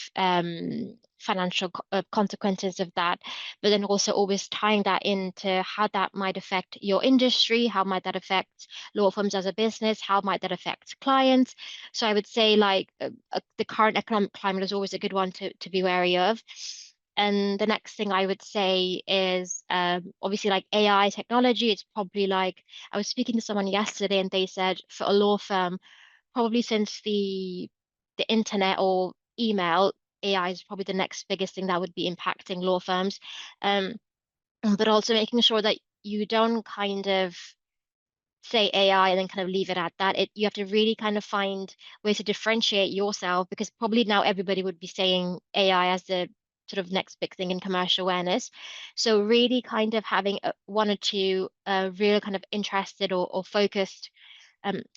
financial consequences of that? But then also always tying that into how that might affect your industry, how might that affect law firms as a business, how might that affect clients? So I would say the current economic climate is always a good one to be wary of. And the next thing I would say is obviously like AI technology. It's probably like, I was speaking to someone yesterday and they said for a law firm, probably since the internet or email, AI is probably the next biggest thing that would be impacting law firms. But also making sure that you don't kind of say AI and then kind of leave it at that. You have to really kind of find ways to differentiate yourself, because probably now everybody would be saying AI as the sort of next big thing in commercial awareness. So really kind of having one or two real kind of interested or focused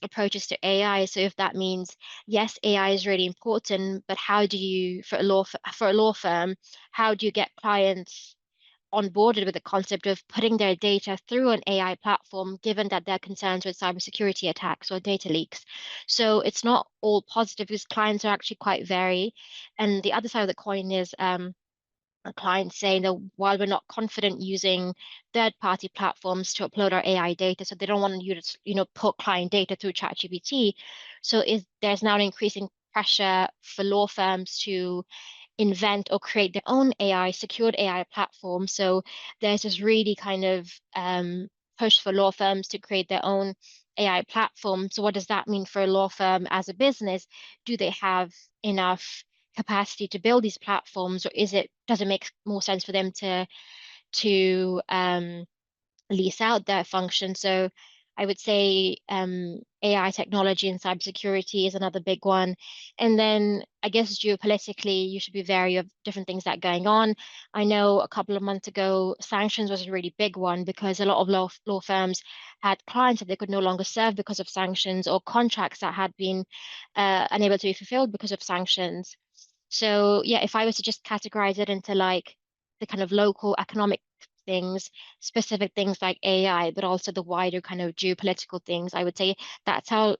approaches to AI. So if that means, yes, AI is really important, but how do you, for a law firm, how do you get clients onboarded with the concept of putting their data through an AI platform, given that there are concerns with cybersecurity attacks or data leaks? So it's not all positive, because clients are actually quite varied. And the other side of the coin is a client saying that while we're not confident using third-party platforms to upload our AI data, so they don't want you to, put client data through ChatGPT. So there's now an increasing pressure for law firms to invent or create their own AI, secured AI platform. So there's this really kind of push for law firms to create their own AI platform. So what does that mean for a law firm as a business? Do they have enough capacity to build these platforms, or does it make more sense for them to lease out their function? So I would say AI technology and cybersecurity is another big one. And then I guess geopolitically, you should be wary of different things that are going on. I know a couple of months ago, sanctions was a really big one, because a lot of law firms had clients that they could no longer serve because of sanctions, or contracts that had been unable to be fulfilled because of sanctions. So yeah, if I was to just categorize it into like the kind of local economic things, specific things like AI, but also the wider kind of geopolitical things, I would say that's how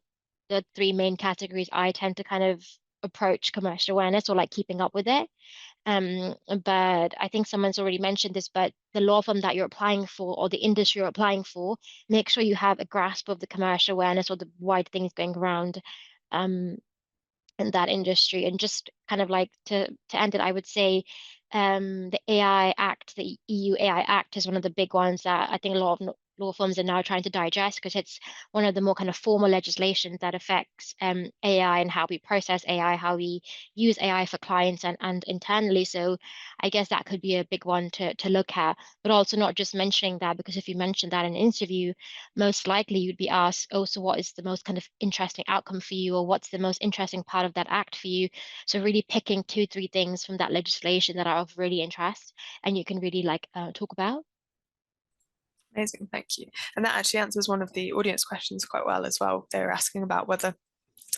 the three main categories I tend to kind of approach commercial awareness, or like keeping up with it. But I think someone's already mentioned this, but the law firm that you're applying for, or the industry you're applying for, make sure you have a grasp of the commercial awareness or the wide things going around in that industry. And just kind of like to end it, I would say the AI Act, the EU AI Act, is one of the big ones that I think a lot of law firms are now trying to digest, because it's one of the more kind of formal legislation that affects AI and how we process AI, how we use AI for clients and internally. So I guess that could be a big one to look at, but also not just mentioning that, because if you mention that in an interview, most likely you'd be asked, oh, so what is the most kind of interesting outcome for you, or what's the most interesting part of that act for you? So really picking 2-3 things from that legislation that are of really interest and you can really like talk about. Amazing, thank you. And that actually answers one of the audience questions quite well as well. They were asking about whether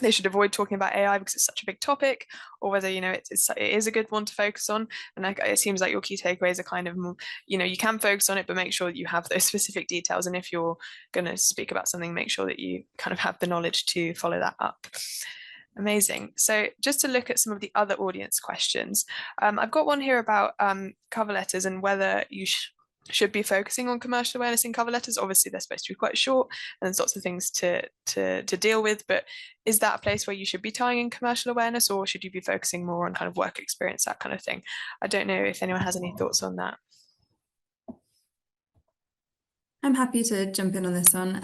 they should avoid talking about AI because it's such a big topic, or whether, it is a good one to focus on. And it seems like your key takeaways are kind of, you can focus on it, but make sure that you have those specific details. And if you're going to speak about something, make sure that you kind of have the knowledge to follow that up. Amazing. So just to look at some of the other audience questions, I've got one here about cover letters and whether you should be focusing on commercial awareness in cover letters. Obviously, they're supposed to be quite short and there's lots of things to deal with, but is that a place where you should be tying in commercial awareness, or should you be focusing more on kind of work experience, that kind of thing? I don't know if anyone has any thoughts on that. I'm happy to jump in on this one.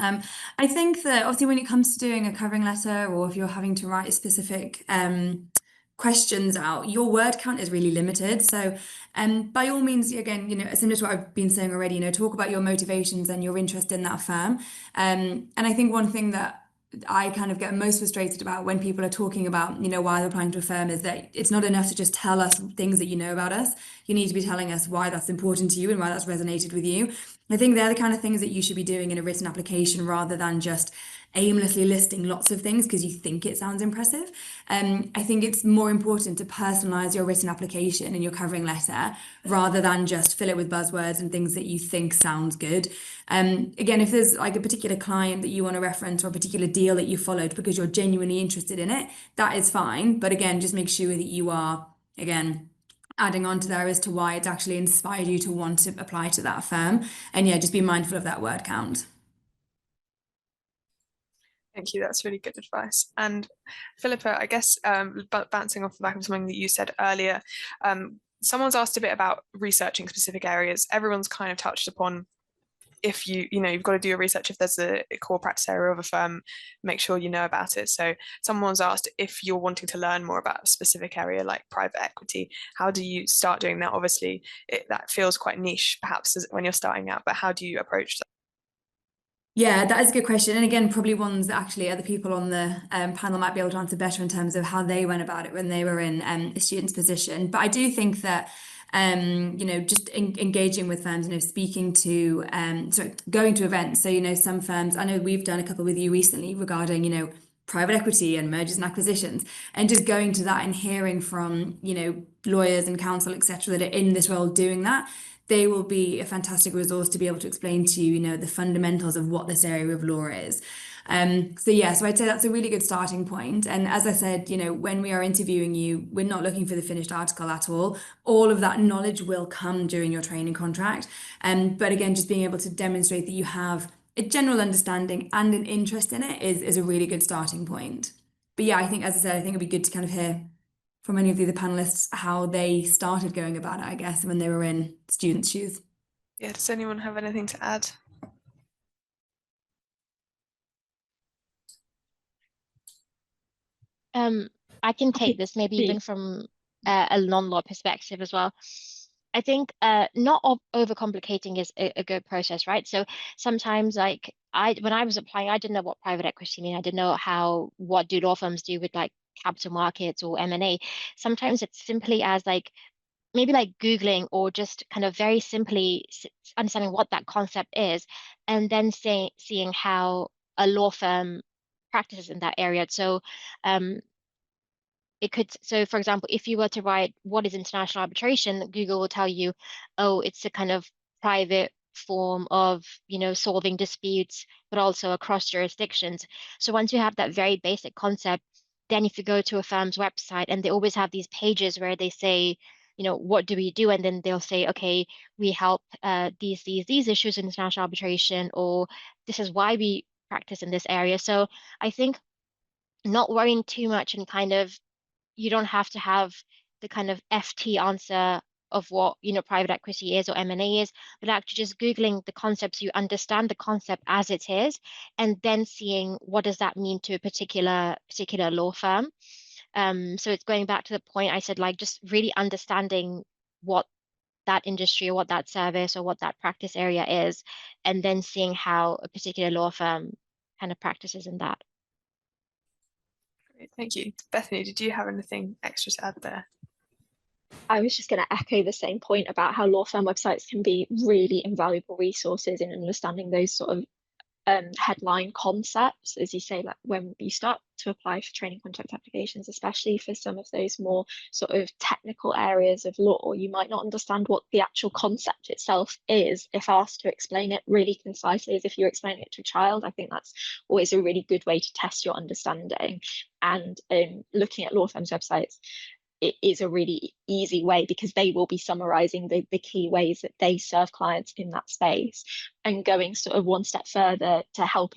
I think that obviously when it comes to doing a covering letter, or if you're having to write specific questions out, your word count is really limited. So by all means, again, similar to what I've been saying already, talk about your motivations and your interest in that firm. And I think one thing that I kind of get most frustrated about when people are talking about, why they're applying to a firm, is that it's not enough to just tell us things that you know about us. You need to be telling us why that's important to you and why that's resonated with you. I think they're the kind of things that you should be doing in a written application, rather than just aimlessly listing lots of things because you think it sounds impressive. I think it's more important to personalize your written application and your covering letter, rather than just fill it with buzzwords and things that you think sounds good. Again, if there's like a particular client that you want to reference, or a particular deal that you followed because you're genuinely interested in it, that is fine. But again, just make sure that you are, again, adding on to there as to why it's actually inspired you to want to apply to that firm. And yeah, just be mindful of that word count. Thank you, that's really good advice. And Philippa, I guess bouncing off the back of something that you said earlier, someone's asked a bit about researching specific areas. Everyone's kind of touched upon, if you've got to do your research. If there's a core practice area of a firm, make sure you know about it. So someone's asked, if you're wanting to learn more about a specific area like private equity, how do you start doing that? Obviously, that feels quite niche perhaps when you're starting out, but how do you approach that? Yeah, that is a good question. And again, probably ones that actually other people on the panel might be able to answer better in terms of how they went about it when they were in a student's position. But I do think that just engaging with firms, speaking to, going to events. So, some firms, I know we've done a couple with you recently regarding, private equity and mergers and acquisitions, and just going to that and hearing from, lawyers and counsel, etc., that are in this role doing that. They will be a fantastic resource to be able to explain to you, the fundamentals of what this area of law is. So I'd say that's a really good starting point. And as I said, when we are interviewing you, we're not looking for the finished article at all. All of that knowledge will come during your training contract. But again, just being able to demonstrate that you have a general understanding and an interest in it is a really good starting point. But yeah, I think, as I said, I think it'd be good to kind of hear from any of the other panelists how they started going about it, I guess, when they were in students' shoes. Yeah, does anyone have anything to add? I can take this maybe even from a non-law perspective as well. I think not overcomplicating is a good process, right? So sometimes, like when I was applying, I didn't know what private equity mean. I didn't know what do law firms do with like capital markets or M&A. Sometimes it's simply as like maybe like Googling or just kind of very simply understanding what that concept is, and then seeing how a law firm practices in that area. So so for example, if you were to write what is international arbitration, Google will tell you, oh, it's a kind of private form of solving disputes, but also across jurisdictions. So once you have that very basic concept, then if you go to a firm's website, and they always have these pages where they say, what do we do? And then they'll say, okay, we help these issues in international arbitration, or this is why we practice in this area. So I think not worrying too much, and kind of, you don't have to have the kind of FT answer of what private equity is or M&A is, but actually just Googling the concept so you understand the concept as it is, and then seeing what does that mean to a particular law firm. So it's going back to the point I said, like just really understanding what that industry or what that service or what that practice area is, and then seeing how a particular law firm kind of practices in that. Great, thank you. Bethany, did you have anything extra to add there? I was just going to echo the same point about how law firm websites can be really invaluable resources in understanding those sort of headline concepts, as you say, like when you start to apply for training contract applications, especially for some of those more sort of technical areas of law, you might not understand what the actual concept itself is if asked to explain it really concisely as if you're explaining it to a child. I think that's always a really good way to test your understanding. And looking at law firms' websites, it is a really easy way, because they will be summarizing the key ways that they serve clients in that space, and going sort of one step further to help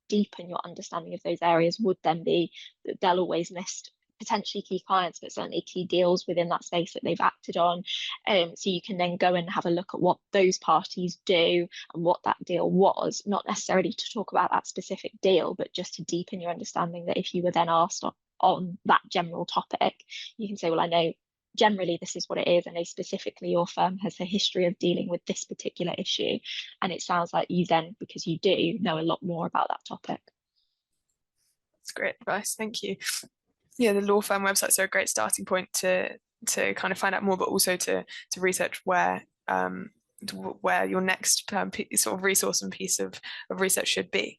deepen your understanding of those areas would then be that they'll always list potentially key clients, but certainly key deals within that space that they've acted on. So you can then go and have a look at what those parties do and what that deal was, not necessarily to talk about that specific deal, but just to deepen your understanding, that if you were then asked on that general topic, you can say, well, I know generally this is what it is. I know specifically your firm has a history of dealing with this particular issue. And it sounds like you then, because you do, know a lot more about that topic. That's great advice, thank you. Yeah, the law firm websites are a great starting point to kind of find out more, but also to research where your next sort of resource and piece of research should be.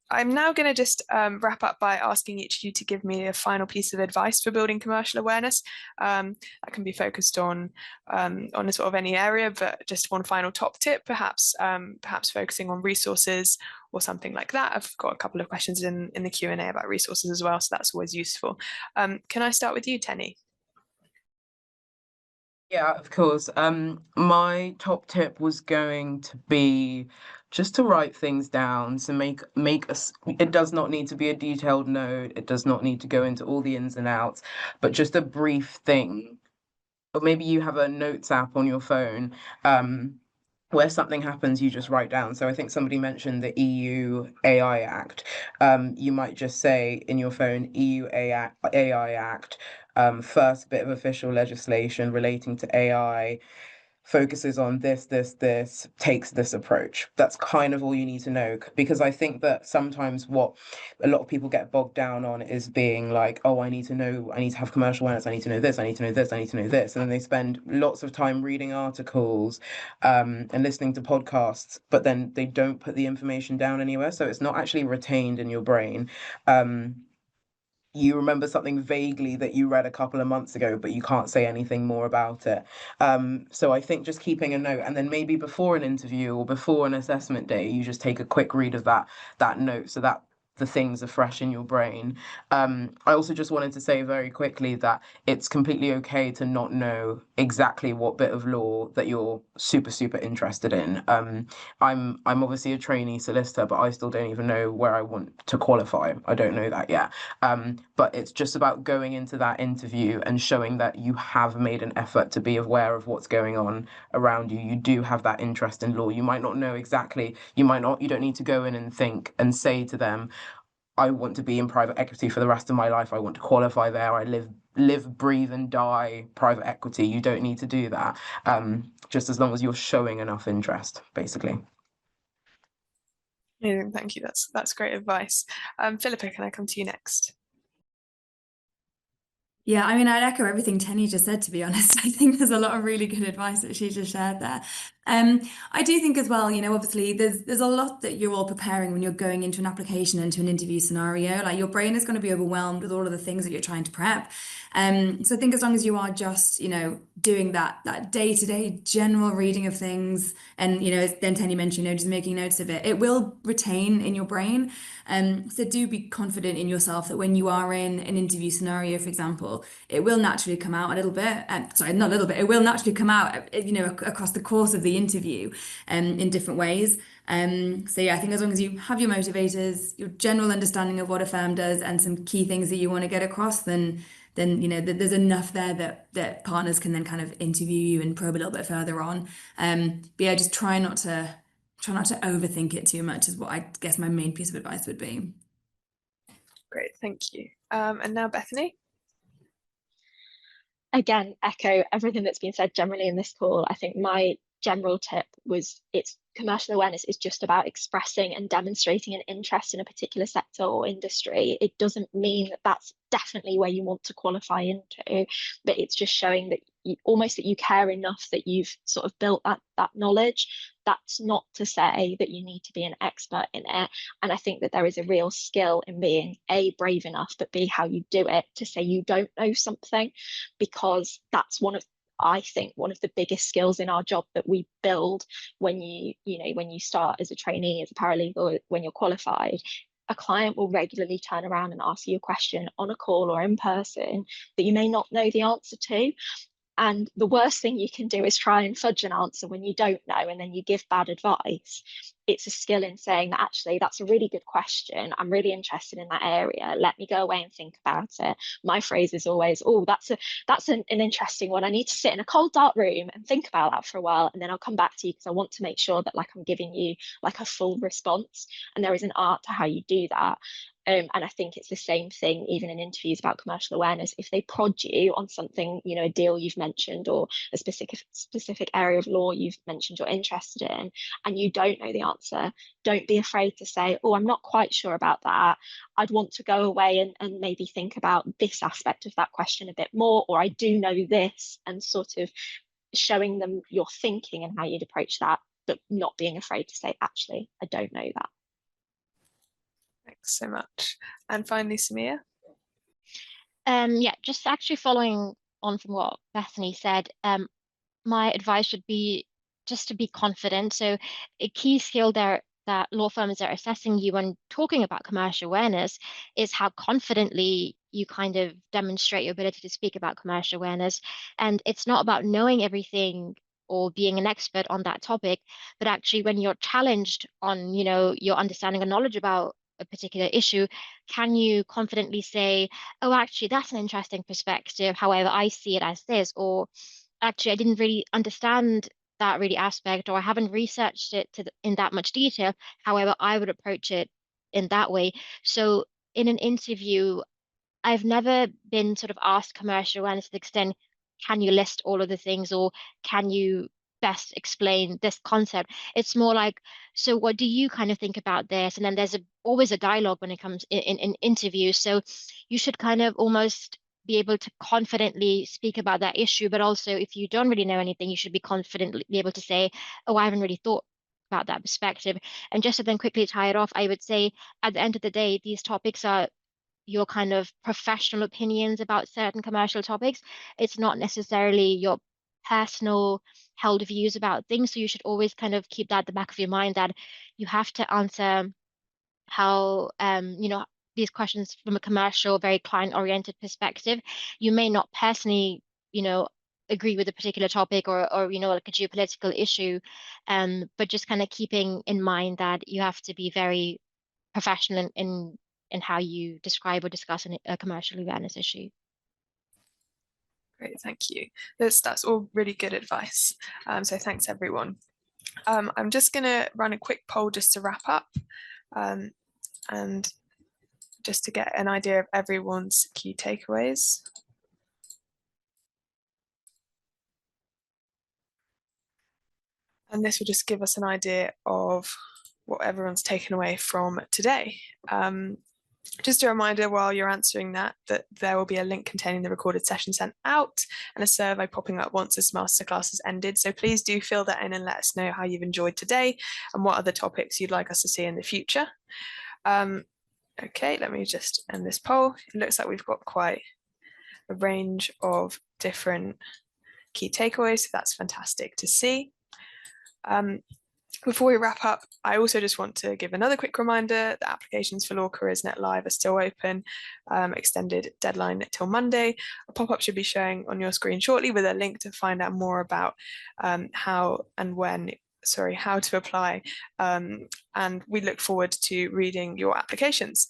I'm now going to just wrap up by asking each of you to give me a final piece of advice for building commercial awareness. That can be focused on a sort of any area, but just one final top tip, perhaps focusing on resources or something like that. I've got a couple of questions in the Q&A about resources as well, so that's always useful. Can I start with you, Teni? Yeah, of course. My top tip was going to be just to write things down. So it does not need to be a detailed note. It does not need to go into all the ins and outs, but just a brief thing or maybe you have a notes app on your phone, where something happens, you just write down. So I think somebody mentioned the EU AI Act. You might just say in your phone, EU AI Act, first bit of official legislation relating to AI, focuses on this, takes this approach. That's kind of all you need to know, because I think that sometimes what a lot of people get bogged down on is being like, oh, I need to have commercial awareness, I need to know this, I need to know this, I need to know this. And then they spend lots of time reading articles and listening to podcasts, but then they don't put the information down anywhere. So it's not actually retained in your brain. You remember something vaguely that you read a couple of months ago, but you can't say anything more about it. So I think just keeping a note, and then maybe before an interview or before an assessment day, you just take a quick read of that note, so that the things are fresh in your brain. I also just wanted to say very quickly that it's completely okay to not know exactly what bit of law that you're super, super interested in. I'm obviously a trainee solicitor, but I still don't even know where I want to qualify. I don't know that yet. But it's just about going into that interview and showing that you have made an effort to be aware of what's going on around you. You do have that interest in law. You might not know exactly, you don't need to go in and think and say to them, I want to be in private equity for the rest of my life. I want to qualify there. I live, breathe and die private equity. You don't need to do that. Just as long as you're showing enough interest, basically. Amazing, thank you. That's great advice. Philippa, can I come to you next? Yeah, I mean, I'd echo everything Teni just said, to be honest. I think there's a lot of really good advice that she just shared there. I do think as well, obviously there's a lot that you're all preparing when you're going into an application, into an interview scenario. Like, your brain is going to be overwhelmed with all of the things that you're trying to prep. So I think as long as you are just, doing that day-to-day general reading of things, and, as then Teni mentioned, just making notes of it, it will retain in your brain. So do be confident in yourself that when you are in an interview scenario, for example, it will naturally come out a little bit. Sorry, not a little bit. It will naturally come out, across the course of the interview, in different ways. So yeah, I think as long as you have your motivators, your general understanding of what a firm does, and some key things that you want to get across, then there's enough there that partners can then kind of interview you and probe a little bit further on. But yeah, just try not to overthink it too much, is what I guess my main piece of advice would be. Great, thank you. And now Bethany. Again, echo everything that's been said generally in this call. I think my general tip was, it's commercial awareness is just about expressing and demonstrating an interest in a particular sector or industry. It doesn't mean that that's definitely where you want to qualify into, but it's just showing that you care enough that you've sort of built that knowledge. That's not to say that you need to be an expert in it. And I think that there is a real skill in being A, brave enough, but B, how you do it, to say you don't know something, because that's I think one of the biggest skills in our job that we build when you start as a trainee, as a paralegal, when you're qualified. A client will regularly turn around and ask you a question on a call or in person that you may not know the answer to. And the worst thing you can do is try and fudge an answer when you don't know, and then you give bad advice. It's a skill in saying that, actually, that's a really good question. I'm really interested in that area. Let me go away and think about it. My phrase is always, oh, that's an interesting one. I need to sit in a cold, dark room and think about that for a while, and then I'll come back to you, because I want to make sure that I'm giving you a full response. And there is an art to how you do that. And I think it's the same thing even in interviews about commercial awareness. If they prod you on something, a deal you've mentioned, or a specific area of law you've mentioned you're interested in, and you don't know the answer, don't be afraid to say, oh, I'm not quite sure about that. I'd want to go away and maybe think about this aspect of that question a bit more, or I do know this, and sort of showing them your thinking and how you'd approach that, but not being afraid to say, actually, I don't know that. Thanks so much. And finally, Samiya. Yeah, just actually following on from what Bethany said, my advice would be just to be confident. So a key skill there that law firms are assessing you when talking about commercial awareness is how confidently you kind of demonstrate your ability to speak about commercial awareness. And it's not about knowing everything or being an expert on that topic, but actually when you're challenged on, your understanding and knowledge about a particular issue, can you confidently say, oh, actually, that's an interesting perspective. However, I see it as this, or actually I didn't really understand that really aspect, or I haven't researched it in that much detail. However, I would approach it in that way. So in an interview, I've never been sort of asked commercial awareness to the extent, can you list all of the things, or can you best explain this concept? It's more like, so what do you kind of think about this? And then there's always a dialogue when it comes in interviews. So you should kind of almost be able to confidently speak about that issue. But also, if you don't really know anything, you should be confidently be able to say, oh, I haven't really thought about that perspective. And just to then quickly tie it off, I would say at the end of the day, these topics are your kind of professional opinions about certain commercial topics. It's not necessarily your personal held views about things. So you should always kind of keep that at the back of your mind, that you have to answer how, these questions from a commercial, very client-oriented perspective. You may not personally, agree with a particular topic, or like a geopolitical issue, but just kind of keeping in mind that you have to be very professional in how you describe or discuss a commercial awareness issue. Great, thank you. That's all really good advice. So thanks everyone. I'm just going to run a quick poll just to wrap up, and just to get an idea of everyone's key takeaways. And this will just give us an idea of what everyone's taken away from today. Just a reminder while you're answering that there will be a link containing the recorded session sent out, and a survey popping up once this masterclass has ended. So please do fill that in and let us know how you've enjoyed today and what other topics you'd like us to see in the future. Okay, let me just end this poll. It looks like we've got quite a range of different key takeaways, so that's fantastic to see. Before we wrap up, I also just want to give another quick reminder that applications for Law CareersNet Live are still open, extended deadline till Monday. A pop-up should be showing on your screen shortly with a link to find out more about how to apply, and we look forward to reading your applications.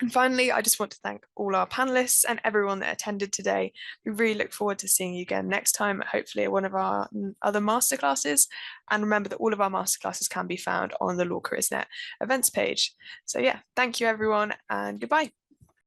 And finally, I just want to thank all our panelists and everyone that attended today. We really look forward to seeing you again next time, hopefully at one of our other masterclasses. And remember that all of our masterclasses can be found on the Law CareersNet events page. So yeah, thank you everyone, and goodbye.